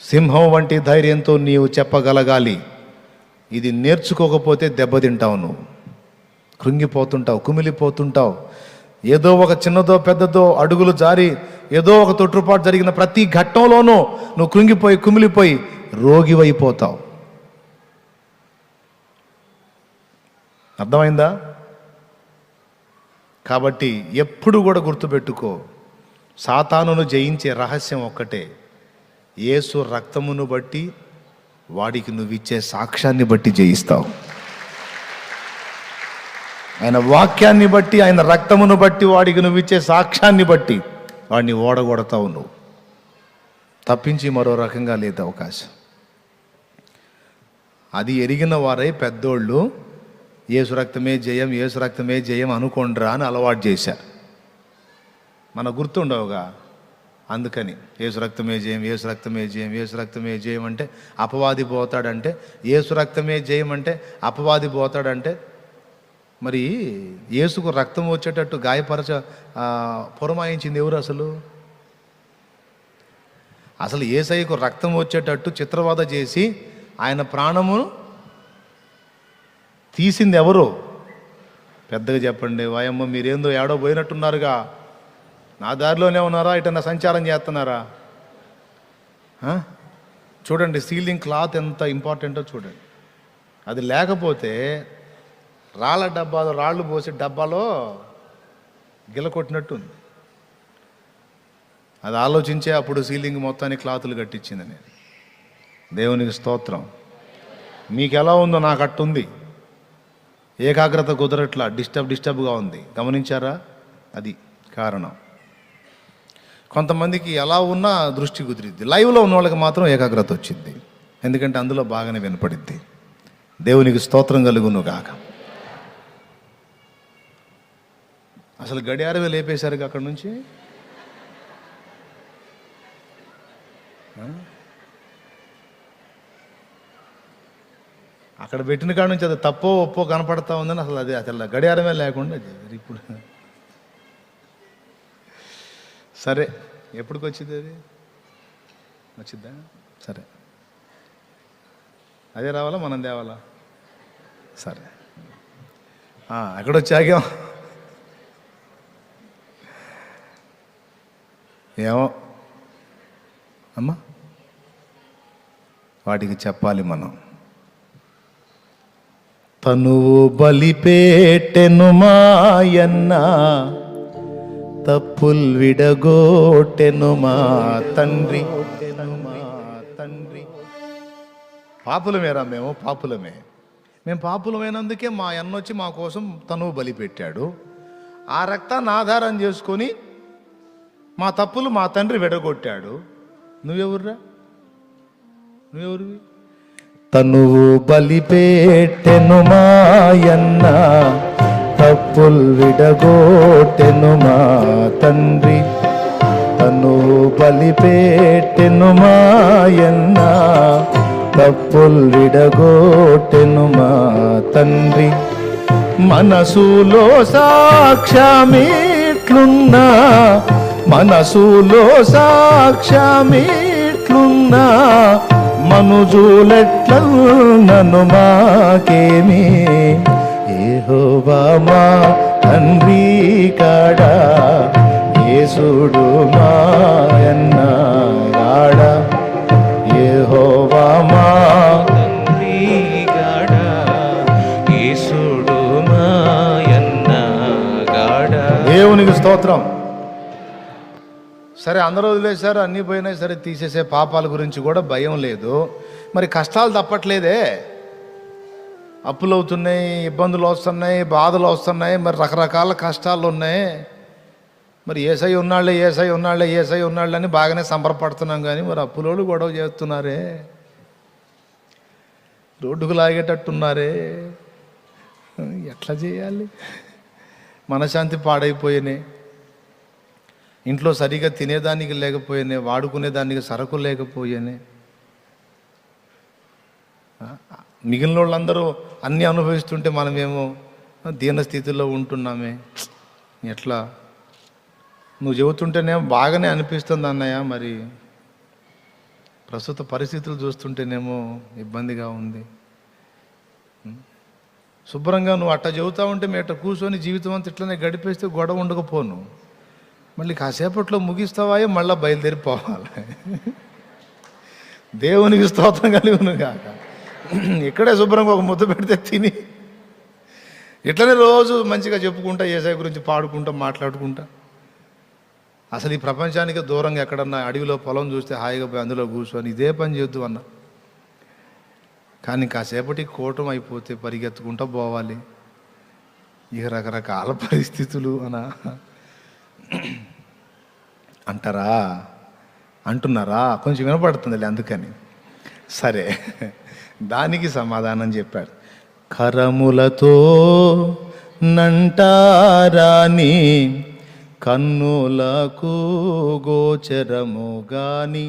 సింహం వంటి ధైర్యంతో నీవు చెప్పగలగాలి. ఇది నేర్చుకోకపోతే దెబ్బతింటావు, నువ్వు కృంగిపోతుంటావు, కుమిలిపోతుంటావు. ఏదో ఒక చిన్నదో పెద్దదో అడుగులు జారి ఏదో ఒక తొట్టుపాటు జరిగిన ప్రతి ఘట్టంలోనూ నువ్వు కృంగిపోయి కుమిలిపోయి రోగివైపోతావు. అర్థమైందా? కాబట్టి ఎప్పుడు కూడా గుర్తుపెట్టుకో, సాతానును జయించే రహస్యం ఒక్కటే, యేసు రక్తమును బట్టి వాడికి నువ్విచ్చే సాక్ష్యాన్ని బట్టి జయిస్తావు. ఆయన వాక్యాన్ని బట్టి, ఆయన రక్తమును బట్టి వాడికి నువ్విచ్చే సాక్ష్యాన్ని బట్టి వాడిని ఓడగొడతావు. నువ్వు తప్పించి మరో రకంగా లేదు అవకాశం. అది ఎరిగిన వారై పెద్దోళ్ళు యేసు రక్తమే జయం, యేసు రక్తమే జయం అనుకోండ్రా అని అలవాటు చేశారు. మన గుర్తుండవుగా, అందుకని యేసు రక్తమే జయం, యేసు రక్తమే జయం, యేసు రక్తమే జయం అంటే అపవాది పోతాడంటే, యేసు రక్తమే జయం అంటే అపవాది పోతాడంటే, మరి యేసుకు రక్తం వచ్చేటట్టు పురమాయించింది ఎవరు? అసలు యేసయ్యకు రక్తం వచ్చేటట్టు చిత్రవద చేసి ఆయన ప్రాణమును తీసింది ఎవరు? పెద్దగా చెప్పండి. వాయమ్మ, మీరేందో ఏడో పోయినట్టున్నారుగా, నా దారిలోనే ఉన్నారా, ఇటన్నా సంచారం చేస్తున్నారా? చూడండి, సీలింగ్ క్లాత్ ఎంత ఇంపార్టెంటో చూడండి. అది లేకపోతే రాళ్ళు పోసి డబ్బాలో గిల కొట్టినట్టుంది. అది ఆలోచించే అప్పుడు సీలింగ్ మొత్తాన్ని క్లాతులు కట్టించింది నేను. దేవునికి స్తోత్రం. మీకు ఎలా ఉందో నాకు అట్టుంది. ఏకాగ్రత కుదరట్లా, డిస్టర్బ్గా ఉంది. గమనించారా? అది కారణం. కొంతమందికి ఎలా ఉన్నా దృష్టి కుదిరిద్ది, లైవ్లో ఉన్న వాళ్ళకి మాత్రం ఏకాగ్రత వచ్చింది. ఎందుకంటే అందులో బాగానే వినపడిద్ది. దేవునికి స్తోత్రం కలుగును గాక. అసలు గడియారమే లేపేశారు అక్కడి నుంచి. అక్కడ పెట్టిన కాడ నుంచి అది తప్పో ఒప్పో కనపడతా ఉందని అసలు గడియారమే లేకుండా ఇప్పుడు. సరే, ఎప్పటికి వచ్చింది? అది వచ్చిద్దా? సరే, అదే రావాలా, మనం తేవాలా? సరే, ఎక్కడొచ్చాగాం? ఏమో అమ్మా, వాటికి చెప్పాలి మనం. తనువు బలిపేటెను మాయన్న, తప్పుల్ విడగోటెను మా తండ్రి. పాపులమేరా మేము, పాపులమే. మేము పాపులమైనందుకే మా అన్న వచ్చి మా కోసం తనువు బలి పెట్టాడు. ఆ రక్తాన్ని ఆధారం చేసుకొని మా తప్పులు మా తండ్రి విడగొట్టాడు. నువ్వెవర్రా? నువ్వెవరివి? తనువు బలిపేటెను మాయన్న, తప్పుల్ విడగోటెను మా తండ్రి. తనువు బలిపేటెను మాయన్న, తప్పుల్ విడగోటెను మా తండ్రి. మనసులో సాక్ష్యమిట్లున్నా, మనసులో సాక్ష్యమిట్లున్నా, మనుజులెట్లన్నను మాకేమి. యెహోవా మా తండ్రి కాడా, యేసుడు మాయన్న కాడా. యెహోవా మా తండ్రి గాడా, యేసుడు మాయన్న గాడా. దేవునికి స్తోత్రం. సరే, అందరూ వదిలేశారు, అన్నీ పోయినాయి, సరే తీసేసే పాపాల గురించి కూడా భయం లేదు. మరి కష్టాలు తప్పట్లేదే, అప్పులు అవుతున్నాయి, ఇబ్బందులు వస్తున్నాయి, బాధలు వస్తున్నాయి, మరి రకరకాల కష్టాలు ఉన్నాయి. మరి ఏసై ఉన్నాళ్ళే, ఏసై ఉన్నాళ్ళే, ఏసై ఉన్నాళ్ళని బాగానే సంబరపడుతున్నాం, కానీ మరి అప్పులోళ్ళు గొడవ చేస్తున్నారే, రోడ్డుకు లాగేటట్టున్నారే, ఎట్లా చేయాలి? మనశ్శాంతి పాడైపోయినాయి, ఇంట్లో సరిగా తినేదానికి లేకపోయినాయి, వాడుకునేదానికి సరకు లేకపోయినాయి. మిగిలిన వాళ్ళందరూ అన్నీ అనుభవిస్తుంటే మనమేమో దీన స్థితిలో ఉంటున్నామే. ఎట్లా? నువ్వు చెబుతుంటేనేమో బాగానే అనిపిస్తుంది అన్నయ్య, మరి ప్రస్తుత పరిస్థితులు చూస్తుంటేనేమో ఇబ్బందిగా ఉంది. శుభ్రంగా నువ్వు అట్ట చెబుతా ఉంటే మేము అట్ట కూర్చొని జీవితం అంతా ఇట్లనే గడిపేస్తే గొడవ ఉండకపోను. మళ్ళీ కాసేపట్లో ముగిస్తావాయో మళ్ళీ బయలుదేరిపోవాలి. దేవునికి స్తోత్రం కలిగిన కాక ఇక్కడే శుభ్రంగా ఒక ముద్ద పెడితే తిని ఇట్లనే రోజు మంచిగా చెప్పుకుంటా, యేసయ్య గురించి పాడుకుంటా, మాట్లాడుకుంటా. అసలు ఈ ప్రపంచానికి దూరంగా ఎక్కడన్నా అడవిలో పొలం చూస్తే హాయిగా పోయి అందులో కూర్చొని ఇదే పని చేద్దు అన్న. కానీ కాసేపటికి కూటం అయిపోతే పరిగెత్తుకుంటూ పోవాలి. ఇక రకరకాల పరిస్థితులు అంటారా, అంటున్నారా? కొంచెం వినపడుతుందిలే, అందుకని. సరే, దానికి సమాధానం చెప్పాడు. కరములతో నంటారాని, కన్నులకు గోచరము గాని.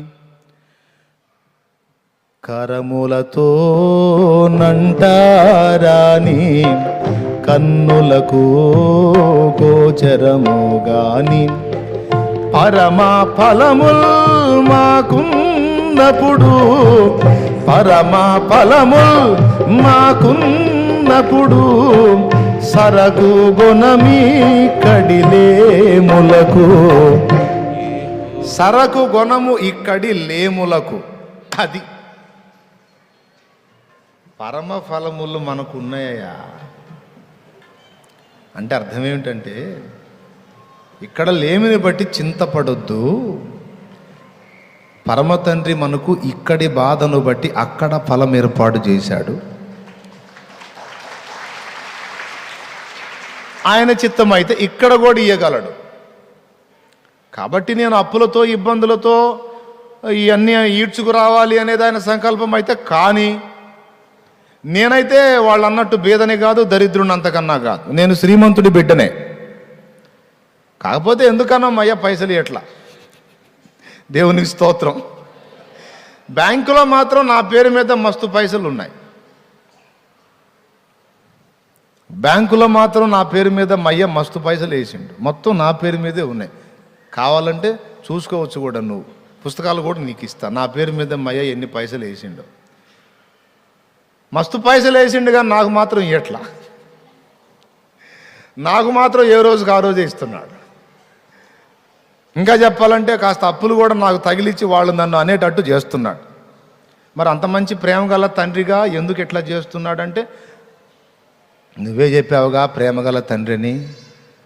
కరములతో నంటారాని, కన్నులకు గోచరము గాని. పరమా ఫలముల్ మాకున్నప్పుడు, పరమా ఫలముల్ మాకున్నప్పుడు, సరకు గుణమీ కడిలేములకు. సరకు గుణము ఇక్కడి లేములకు. అది పరమ ఫలములు మనకు ఉన్నాయా అంటే అర్థం ఏమిటంటే, ఇక్కడ లేమిని బట్టి చింతపడొద్దు. పరమ తండ్రి మనకు ఇక్కడి బాధను బట్టి అక్కడ ఫలం ఏర్పాటు చేశాడు. ఆయన చిత్తం అయితే ఇక్కడ కూడా ఇయ్యగలడు. కాబట్టి నేను అప్పులతో, ఇబ్బందులతో ఇవన్నీ ఈడ్చుకురావాలి అనేది ఆయన సంకల్పం అయితే, కానీ నేనైతే వాళ్ళు అన్నట్టు బీదని కాదు, దరిద్రుని అంతకన్నా కాదు, నేను శ్రీమంతుడి బిడ్డనే. కాకపోతే ఎందుకన్నా అయ్యా పైసలు ఎట్లా? దేవునికి స్తోత్రం. బ్యాంకులో మాత్రం నా పేరు మీద మస్తు పైసలు ఉన్నాయి. బ్యాంకులో మాత్రం నా పేరు మీద మయ్య మస్తు పైసలు వేసిండు, మొత్తం నా పేరు మీదే ఉన్నాయి. కావాలంటే చూసుకోవచ్చు కూడా, నువ్వు పుస్తకాలు కూడా నీకు ఇస్తా. నా పేరు మీద మయ్య ఎన్ని పైసలు వేసిండు, మస్తు పైసలు వేసిండు. కానీ నాకు మాత్రం ఎట్లా? నాకు మాత్రం ఏ రోజుకి ఆ రోజే ఇస్తున్నాడు. ఇంకా చెప్పాలంటే కాస్త అప్పులు కూడా నాకు తగిలిచ్చి వాళ్ళు నన్ను అనేటట్టు చేస్తున్నాడు. మరి అంత మంచి ప్రేమ గల తండ్రిగా ఎందుకు ఎట్లా చేస్తున్నాడంటే, నువ్వే చెప్పావుగా ప్రేమగల తండ్రిని,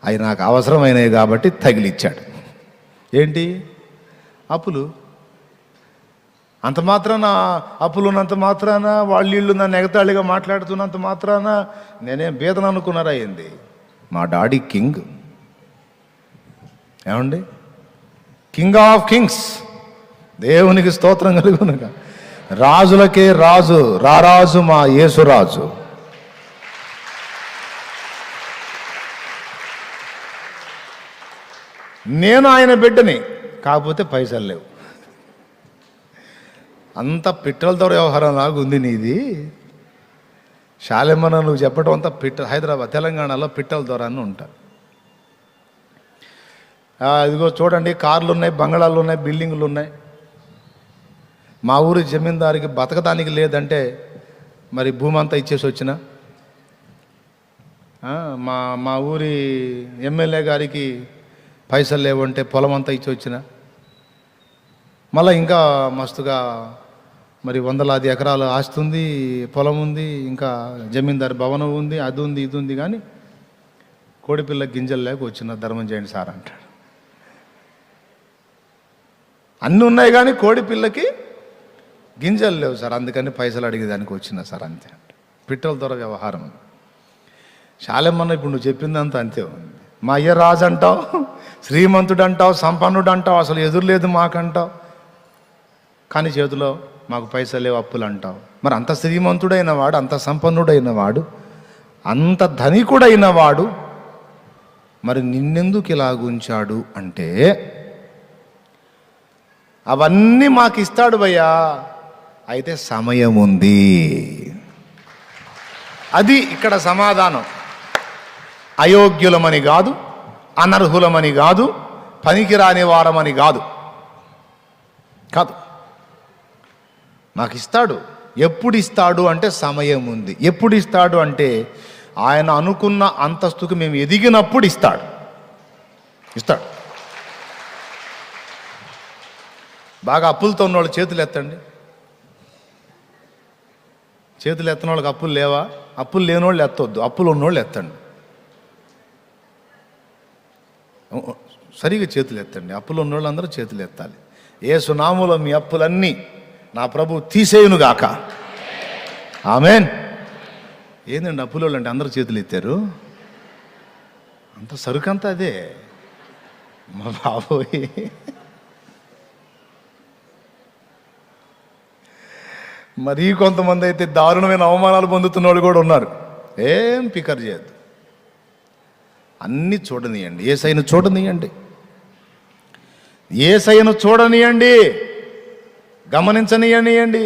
అవి నాకు అవసరమైనవి కాబట్టి తగిలిచ్చాడు. ఏంటి? అప్పులు. అంత మాత్రాన, అప్పులు ఉన్నంత మాత్రాన, వాళ్ళు నన్ను ఎగతాళిగా మాట్లాడుతున్నంత మాత్రాన నేనేం బీదను అనుకున్నారా ఏంది? మా డాడీ కింగ్. ఏమండి? కింగ్ ఆఫ్ కింగ్స్, దేవునికి స్తోత్రం కలుగునుగా. రాజులకే రాజు, రారాజు మా యేసురాజు. నేను ఆయన బిడ్డని, కాకపోతే పైసలు లేవు. అంత పిట్టల దొర వ్యవహారం లాగా ఉంది నీది. శాలెమ్మన నువ్వు చెప్పడం అంతా హైదరాబాద్ తెలంగాణలో పిట్టల దొర అని ఉంటారు. ఇదిగో చూడండి, కార్లు ఉన్నాయి, బంగళాలు ఉన్నాయి, బిల్డింగులు ఉన్నాయి. మా ఊరి జమీందారికి బతకడానికి లేదంటే మరి భూమి అంతా ఇచ్చేసి వచ్చిన. మా ఊరి ఎమ్మెల్యే గారికి పైసలు లేవంటే పొలం అంతా ఇచ్చి వచ్చిన. మళ్ళీ ఇంకా మస్తుగా మరి వందలాది ఎకరాలు ఆస్తి ఉంది, పొలం ఉంది, ఇంకా జమీందారు భవనం ఉంది, అది ఉంది, ఇది ఉంది. కానీ కోడిపిల్ల గింజలు లేక వచ్చిన ధర్మం చేయండి సార్ అంటాడు. అన్నీ ఉన్నాయి కానీ కోడిపిల్లకి గింజలు లేవు సార్, అందుకని పైసలు అడిగేదానికి వచ్చిన సార్, అంతే. పిట్టల దొర వ్యవహారం. శాలెమ్మన్న ఇప్పుడు నువ్వు చెప్పిందంతా అంతే ఉంది. మా అయ్య రాజు అంటావు, శ్రీమంతుడు అంటావు, సంపన్నుడు అంటావు, అసలు ఎదురులేదు మాకంటావు, కానీ చేతిలో మాకు పైసలు లేవు, అప్పులు అంటావు. మరి అంత శ్రీమంతుడైన వాడు, అంత సంపన్నుడైన వాడు, అంత ధనికుడైన వాడు మరి నిన్నెందుకు ఇలాగుంచాడు అంటే, అవన్నీ మాకు ఇస్తాడు భయ్యా, అయితే సమయం ఉంది. అది ఇక్కడ సమాధానం. అయోగ్యులమని కాదు, అనర్హులమని కాదు, పనికిరాని వారమని కాదు. నాకు ఇస్తాడు. ఎప్పుడు ఇస్తాడు అంటే సమయం ఉంది. ఎప్పుడు ఇస్తాడు అంటే ఆయన అనుకున్న అంతస్తుకు మేము ఎదిగినప్పుడు ఇస్తాడు. బాగా అప్పులతో ఉన్నవాళ్ళు చేతులు ఎత్తండి. చేతులు ఎత్తన వాళ్ళకి అప్పులు లేవా? అప్పులు లేని వాళ్ళు ఎత్తవద్దు, అప్పులు ఉన్నోళ్ళు ఎత్తండి. సరిగా చేతులు ఎత్తండి. అప్పులు ఉన్నోళ్ళు అందరూ చేతులు ఎత్తాలి. యేసు నామములో మీ అప్పులన్నీ నా ప్రభు తీసేయునుగాక. ఆమేన్. ఏందండి అప్పులోళ్ళు అంటే అందరూ చేతులు ఎత్తారు? అంత సరుకంతా అదే మా బాబోయ్. మరీ కొంతమంది అయితే దారుణమైన అవమానాలు పొందుతున్న వాళ్ళు కూడా ఉన్నారు. ఏం ఫికర్ చేయద్దు, అన్నీ చూడనియండి. యేసయ్యను చూడనియండి, యేసయ్యను చూడనియండి, గమనించనియనియండి.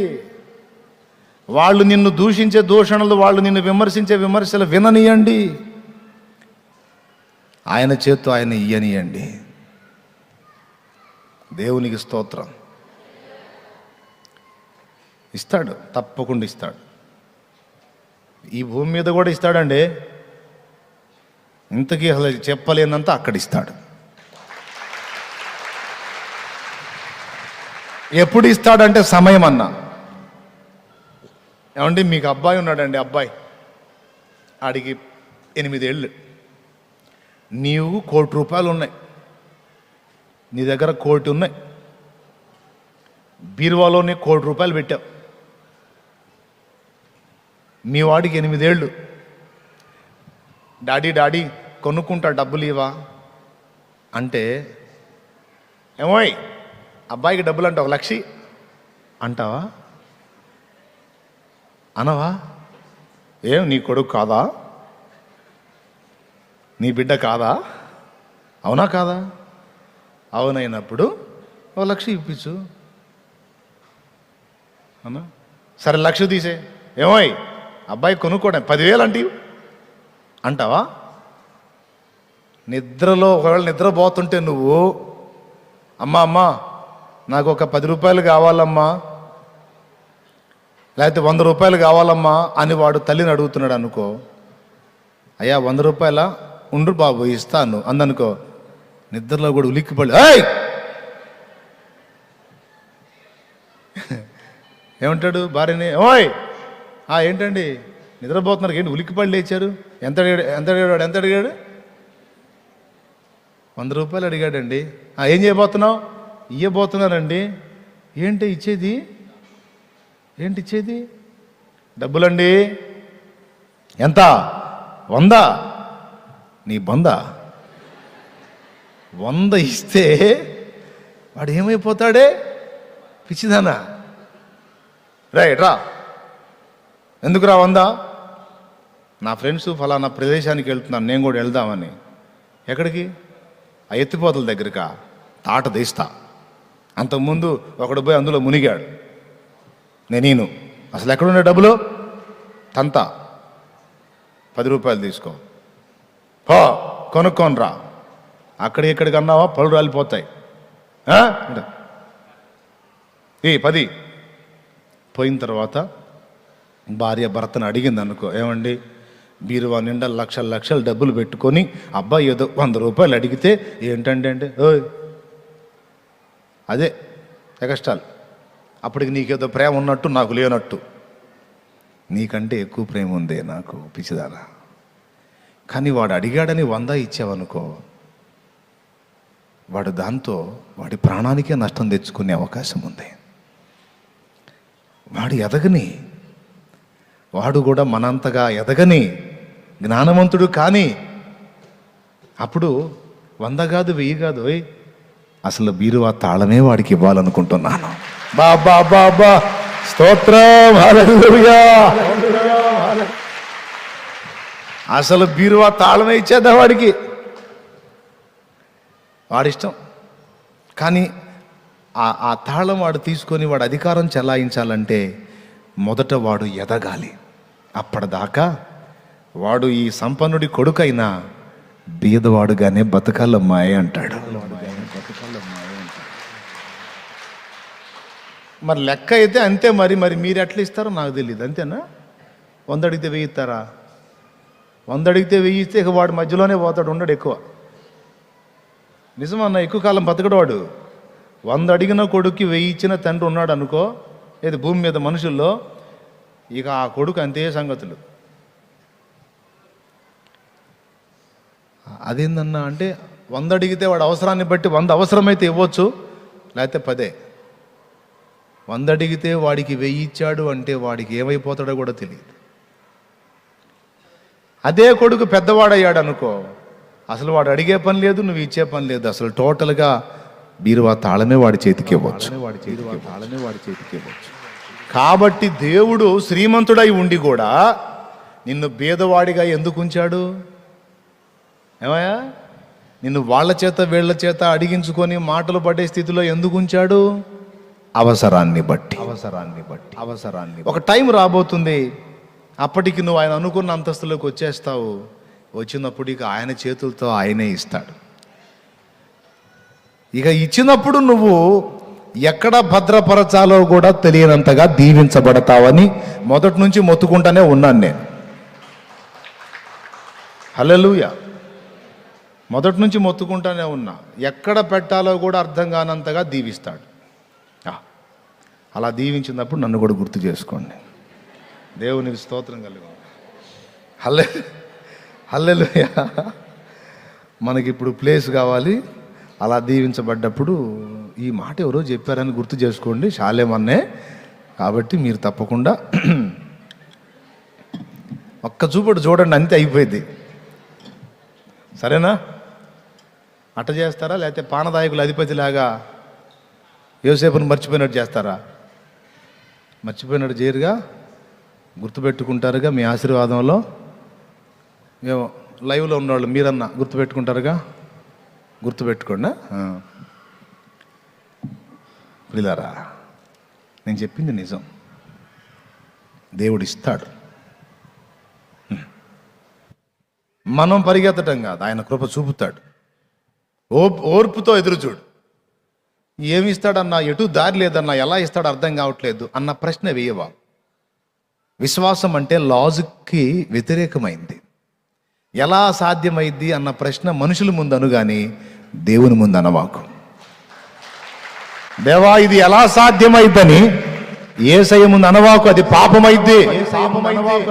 వాళ్ళు నిన్ను దూషించే దూషణలు, వాళ్ళు నిన్ను విమర్శించే విమర్శలు విననియండి. ఆయన చేత్తో ఆయన ఇయ్యనియండి. దేవునికి స్తోత్రం. ఇస్తాడు, తప్పకుండా ఇస్తాడు. ఈ భూమి మీద కూడా ఇస్తాడండి. ఇంతకీ అసలు చెప్పలేనంత అక్కడ ఇస్తాడు. ఎప్పుడు ఇస్తాడంటే సమయం అన్నా. ఏమండి, మీకు అబ్బాయి ఉన్నాడండి, అబ్బాయి ఆడికి 8 ఏళ్ళు. నీవు ₹1,00,00,000 ఉన్నాయి, నీ దగ్గర 1,00,00,000 ఉన్నాయి, బీరువాలోనే ₹1,00,00,000 పెట్టావు. మీ వాడికి 8 ఏళ్ళు. డాడీ కొనుక్కుంటా, డబ్బులు ఇవా అంటే, ఏమోయ్ అబ్బాయికి డబ్బులు అంటే 1,00,000 అంటావా? అనవా? ఏం నీ కొడుకు కాదా? నీ బిడ్డ కాదా? అవునా కాదా? అవునైనప్పుడు 1,00,000 ఇప్పించు అన్నా. సరే 1,00,000 తీసే. ఏమోయ్ అబ్బాయి కొనుక్కోవడం 10,000 అంటావా? నిద్రలో ఒకవేళ నిద్రపోతుంటే నువ్వు అమ్మా నాకు ఒక 10 రూపాయలు కావాలమ్మా, లేకపోతే 100 రూపాయలు కావాలమ్మా అని వాడు తల్లిని అడుగుతున్నాడు అనుకో. అయ్యా 100 రూపాయలా? ఉండు బాబు ఇస్తాను అందనుకో. నిద్రలో కూడా ఉలిక్కిపడి ఏమంటాడు భార్యని, ఓయ్ ఏంటండి నిద్రపోతున్నారు ఏంటి? ఉలిక్కిపడి లేచారు. ఎంత అడిగాడు? 100 రూపాయలు అడిగాడండి. ఏం చేయబోతున్నావు? ఇయ్యబోతున్నానండి. ఏంటి ఇచ్చేది? డబ్బులండి. ఎంత? 100. నీ బంద 100 ఇస్తే వాడు ఏమైపోతాడే? పిచ్చిదానా? రా ఎందుకురా 100? నా ఫ్రెండ్స్ ఫలానా ప్రదేశానికి వెళ్తున్నాను, నేను కూడా వెళ్దామని. ఎక్కడికి? ఆ ఎత్తిపోతల దగ్గరకా? తాట తీస్తా. అంతకుముందు ఒకడు పోయి అందులో మునిగాడు. నేను అసలు ఎక్కడున్నా డబ్బులు తంతా 10 రూపాయలు తీసుకో, కొనుక్కోనరా. ఇక్కడికి అన్నావా పళ్ళు రాలిపోతాయి. 10 పోయిన తర్వాత భార్య భర్తను అడిగింది అనుకో, ఏమండి బీరువా నిండా లక్షలు డబ్బులు పెట్టుకొని అబ్బాయి ఏదో 100 రూపాయలు అడిగితే ఏంటండి అంటే, ఓయ్ అదే ఎగస్టాల్. అప్పటికి నీకేదో ప్రేమ ఉన్నట్టు నాకు లేనట్టు. నీకంటే ఎక్కువ ప్రేమ ఉందే నాకు, పిచ్చిదానా. కానీ వాడు అడిగాడని 100 ఇచ్చావనుకో, వాడు దాంతో వాడి ప్రాణానికే నష్టం తెచ్చుకునే అవకాశం ఉంది. వాడు ఎదగని, వాడు కూడా మనంతగా ఎదగని జ్ఞానవంతుడు కానీ అప్పుడు 100 కాదు 1000 కాదు, అసలు బీరువా తాళమే వాడికి ఇవ్వాలనుకుంటున్నాను. బాబా స్తోత్రం, హల్లెలూయా. అసలు బీరువా తాళమే ఇచ్చేద్దా వాడికి, వాడిష్టం. కానీ ఆ తాళం వాడు తీసుకొని వాడు అధికారం చెలాయించాలంటే మొదట వాడు ఎదగాలి. అప్పటిదాకా వాడు ఈ సంపన్నుడి కొడుకైనా బీదవాడుగానే బతకాలమ్మాయి అంటాడు. మరి లెక్క అయితే అంతే. మరి మీరు ఎట్లా ఇస్తారో నాకు తెలియదు. అంతేనా? 100 అడిగితే 1000 ఇస్తారా? 100 అడిగితే 1000 ఇస్తే ఇక వాడు మధ్యలోనే పోతాడు, ఉండడు ఎక్కువ. నిజమన్నా, ఎక్కువ కాలం బతకడు వాడు. 100 అడిగిన కొడుక్కి 1000 ఇచ్చిన తండ్రి ఉన్నాడు అనుకో, ఏది భూమి మీద మనుషుల్లో, ఇక ఆ కొడుకు అంతే సంగతులు. అదేందన్నా అంటే 100 అడిగితే వాడు అవసరాన్ని బట్టి 100 అవసరమైతే ఇవ్వచ్చు, లేకపోతే 10. 100 అడిగితే వాడికి 1000 ఇచ్చాడు అంటే వాడికి ఏమైపోతాడో కూడా తెలియదు. అదే కొడుకు పెద్దవాడయ్యాడు అనుకో, అసలు వాడు అడిగే పని లేదు, నువ్వు ఇచ్చే పని లేదు. అసలు టోటల్గా బీరువా తాళమే వాడి చేతికి ఇవ్వచ్చు. కాబట్టి దేవుడు శ్రీమంతుడై ఉండి కూడా నిన్ను బీదవాడిగా ఎందుకు ఉంచాడు? ఏమయ్యా, నిన్ను వాళ్ళ చేత వీళ్ళ చేత అడిగించుకొని మాటలు పడే స్థితిలో ఎందుకు ఉంచాడు? అవసరాన్ని బట్టి. ఒక టైం రాబోతుంది, అప్పటికి నువ్వు ఆయన అనుకున్న అంతస్తులోకి వచ్చేస్తావు. వచ్చినప్పుడు ఇక ఆయన చేతులతో ఆయనే ఇస్తాడు. ఇక ఇచ్చినప్పుడు నువ్వు ఎక్కడ భద్రపరచాలో కూడా తెలియనంతగా దీవించబడతావని మొదటి నుంచి మొత్తుకుంటానే ఉన్నాను నేను. హల్లెలూయా. మొదటి నుంచి మొత్తుకుంటానే ఉన్నా. ఎక్కడ పెట్టాలో కూడా అర్థం కానంతగా దీవిస్తాడు. అలా దీవించినప్పుడు నన్ను కూడా గుర్తు చేసుకోండి. దేవునికి స్తోత్రం కలుగు. హల్లెలూయా. మనకిప్పుడు ప్లేస్ కావాలి. అలా దీవించబడ్డప్పుడు ఈ మాట ఎవరో చెప్పారని గుర్తు చేసుకోండి. శాలేమన్నే. కాబట్టి మీరు తప్పకుండా ఒక్క చూపడు చూడండి, అంతే అయిపోయింది. సరేనా? అట్ట చేస్తారా? లేకపోతే పానదాయకుల అధిపతిలాగా యోసేపును మర్చిపోయినట్టు చేస్తారా? మర్చిపోయినట్టు చేయరుగా, గుర్తుపెట్టుకుంటారుగా. మీ ఆశీర్వాదంలో మేము లైవ్లో ఉన్నవాళ్ళు మీరన్నా గుర్తుపెట్టుకుంటారుగా. గుర్తుపెట్టుకోండి. పిల్లారా, నేను చెప్పింది నిజం. దేవుడు ఇస్తాడు. మనం పరిగెత్తటం కాదు, ఆయన కృప చూపుతాడు. ఓర్పుతో ఎదురు చూడు. ఏమి ఇస్తాడన్నా, ఎటు దారి లేదన్నా, ఎలా ఇస్తాడు అర్థం కావట్లేదు అన్న ప్రశ్న వేయవా. విశ్వాసం అంటే లాజిక్కి వ్యతిరేకమైంది. ఎలా సాధ్యమైంది అన్న ప్రశ్న మనుషుల ముందు అనుగాని దేవుని ముందు అనవాకు. దేవా, ఇది ఎలా సాధ్యమైందని యేసయ్య ముందు అనవాకు, అది పాపమైద్ది.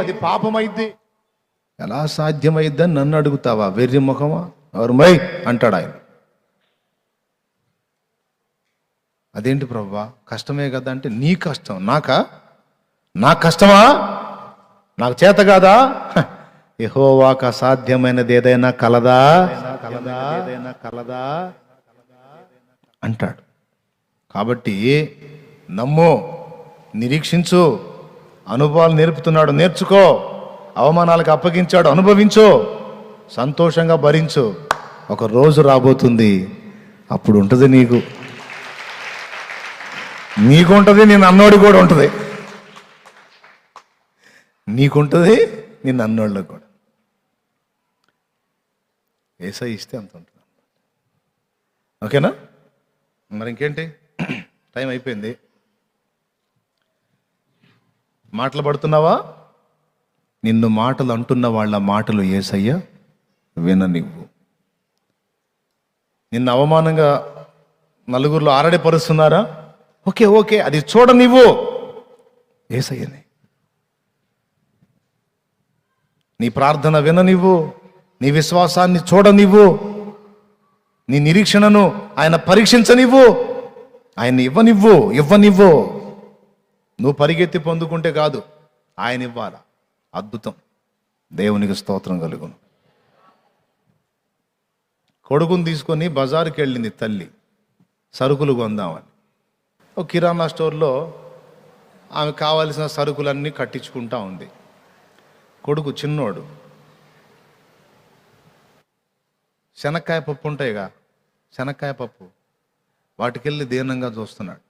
అది పాపమైద్ది. ఎలా సాధ్యమైద్దని నన్ను అడుగుతావా? వెర్రి ముఖమా, ఎవరుమై అంటాడు ఆయన. అదేంటి ప్రభువా, కష్టమే కదా అంటే, నీ కష్టం నాకా? నా కష్టమా? నాకు చేత కాదా? యెహోవాకు అసాధ్యమైనది ఏదైనా కలదా అంటాడు. కాబట్టి నమ్ము, నిరీక్షించు, అనుభవాలు నేర్పుతున్నాడు, నేర్చుకో. అవమానాలకు అప్పగించాడు, అనుభవించు, సంతోషంగా భరించు. ఒక రోజు రాబోతుంది, అప్పుడు ఉంటుంది నీకుంటుంది, నేను అన్నోడి కూడా ఉంటుంది. నీకుంటుంది, నిన్ను అన్నోళ్ళకి కూడా. యేసయ్య ఇస్తే అంత ఉంటుంది. ఓకేనా? మరి ఇంకేంటి, టైం అయిపోయింది. మాటలు పడుతున్నావా? నిన్ను మాటలు అంటున్న వాళ్ళ మాటలు యేసయ్య విననివ్వు. నిన్ను అవమానంగా నలుగురిలో ఆరడిపరుస్తున్నారా? ఓకే, అది చూడనివ్వు యేసయ్యని. నీ ప్రార్థన విననివ్వు, నీ విశ్వాసాన్ని చూడనివ్వు, నీ నిరీక్షణను ఆయన పరీక్షించనివ్వు, ఆయన ఇవ్వనివ్వు. నువ్వు పరిగెత్తి పొందుకుంటే కాదు, ఆయన ఇవ్వాలా. అద్భుతం. దేవునికి స్తోత్రం కలుగును. కొడుకుని తీసుకొని బజారుకి వెళ్ళింది తల్లి, సరుకులు కొందామని. ఒక కిరాణా స్టోర్లో ఆమె కావాల్సిన సరుకులన్నీ కట్టించుకుంటా ఉంది. కొడుకు చిన్నోడు, శనక్కాయ పప్పు ఉంటాయిగా, శనక్కాయ పప్పు, వాటికెళ్ళి దీనంగా చూస్తున్నాడు.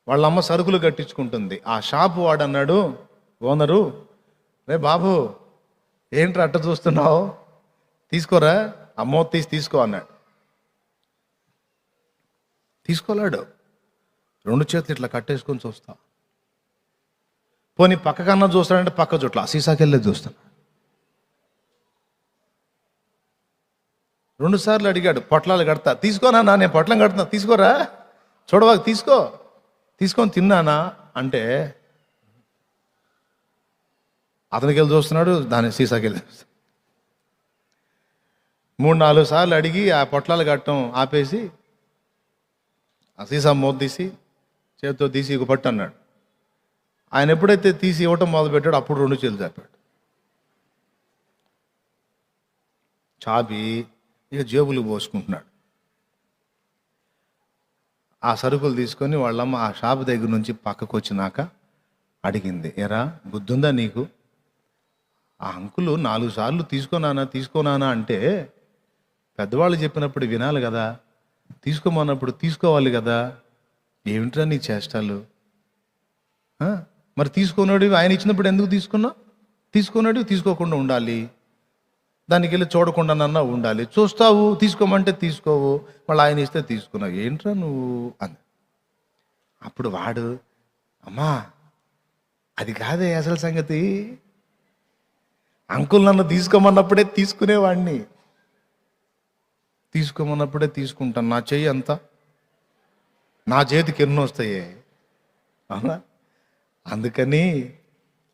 వాళ్ళమ్మ సరుకులు కట్టించుకుంటుంది. ఆ షాపు వాడు అన్నాడు, ఓనరు, రే బాబు ఏంట్రా అట్ట చూస్తున్నావు, తీసుకోరా, అమ్మో తీసుకో అన్నాడు. తీసుకోలేడు. 2 చేతులు ఇట్లా కట్టేసుకొని చూస్తా. పోనీ పక్క కన్నా చూస్తాడంటే పక్క చోట్ల సీసాకెళ్ళే చూస్తాను. 2 సార్లు అడిగాడు, పొట్లాలు కడతా, తీసుకోనా, నేను పొట్లం కడుతున్నా, తీసుకోరా, చూడవాకు, తీసుకొని తిన్నానా అంటే అతనికి వెళ్ళి చూస్తున్నాడు, దాని సీసాకెళ్ళి చూస్తాడు. 3-4 సార్లు అడిగి ఆ పొట్లాలు కట్టడం ఆపేసి ఆ సీసా మూత తీసి చేతితో తీసి ఇక పట్టు అన్నాడు. ఆయన ఎప్పుడైతే తీసి ఇవ్వటం మొదలు పెట్టాడు, అప్పుడు 2 చేతులు చాపాడు. చాపి ఇక జేబులు పోసుకుంటున్నాడు. ఆ సరుకులు తీసుకొని వాళ్ళమ్మ ఆ షాపు దగ్గర నుంచి పక్కకు వచ్చినాక అడిగింది, ఎరా బుద్ధుందా నీకు? ఆ అంకులు 4 సార్లు తీసుకోనానా అంటే పెద్దవాళ్ళు చెప్పినప్పుడు వినాలి కదా, తీసుకోమన్నప్పుడు తీసుకోవాలి కదా, ఏమిట్రా నీ చేష్టాలు? మరి తీసుకున్నాడు, ఆయన ఇచ్చినప్పుడు ఎందుకు తీసుకున్నావు? తీసుకున్నాడు, తీసుకోకుండా ఉండాలి, దానికి వెళ్ళి చూడకుండానన్నా ఉండాలి. చూస్తావు, తీసుకోమంటే తీసుకోవు, మళ్ళీ ఆయన ఇస్తే తీసుకున్నావు, ఏంట్రా నువ్వు అని. అప్పుడు వాడు, అమ్మా అది కాదే అసలు సంగతి, అంకుల్ నన్ను తీసుకోమన్నప్పుడే తీసుకునేవాడిని, తీసుకోమన్నప్పుడే తీసుకుంటాను, నా చెయ్యి అంతా, నా చేతికి ఎన్నో వస్తాయే, అవునా? అందుకని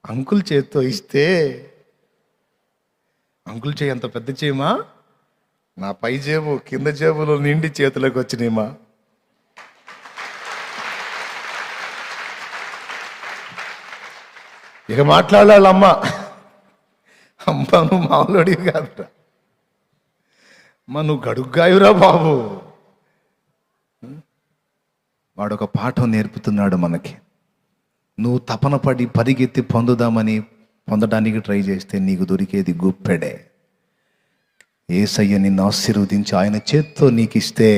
అంకుల్ చేతితో ఇస్తే, అంకుల్ చేయి అంత పెద్ద చేయమా, నా పై జేబు కింద జేబులో నిండి చేతులకు వచ్చినాయమా. ఇక మాట్లాడాలి అమ్మ నువ్వు మామూలుడివి కాదురా, అమ్మ నువ్వు గడుగ్గాయురా బాబు. వాడు ఒక పాఠం నేర్పుతున్నాడు మనకి. నువ్వు తపన పడి పరిగెత్తి పొందడానికి ట్రై చేస్తే నీకు దొరికేది గుప్పెడే. యేసయ్య నిన్ను ఆశీర్వదించి ఆయన చేత్తో నీకు ఇస్తే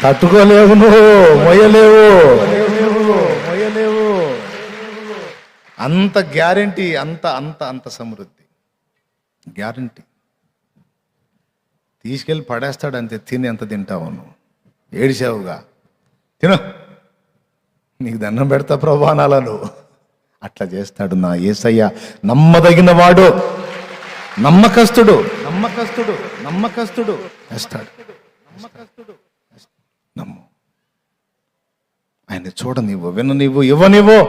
తట్టుకోలేవు, నువ్వు మొయ్యలేవు. అంత గ్యారంటీ, అంత అంత అంత సమృద్ధి గ్యారంటీ. తీసుకెళ్ళి పడేస్తాడు అంతే, తిని ఎంత తింటావు నువ్వు, ఏడిసావుగా తిను, నీకు దండం పెడతా ప్రభా అనాలా నువ్వు. అట్లా చేస్తాడు నా యేసయ్య. నమ్మదగిన వాడు, నమ్మకస్తుడు చేస్తాడు. నమ్ము. ఆయన చూడనివ్వు, విననివ్వు, ఇవ్వనివ్వు.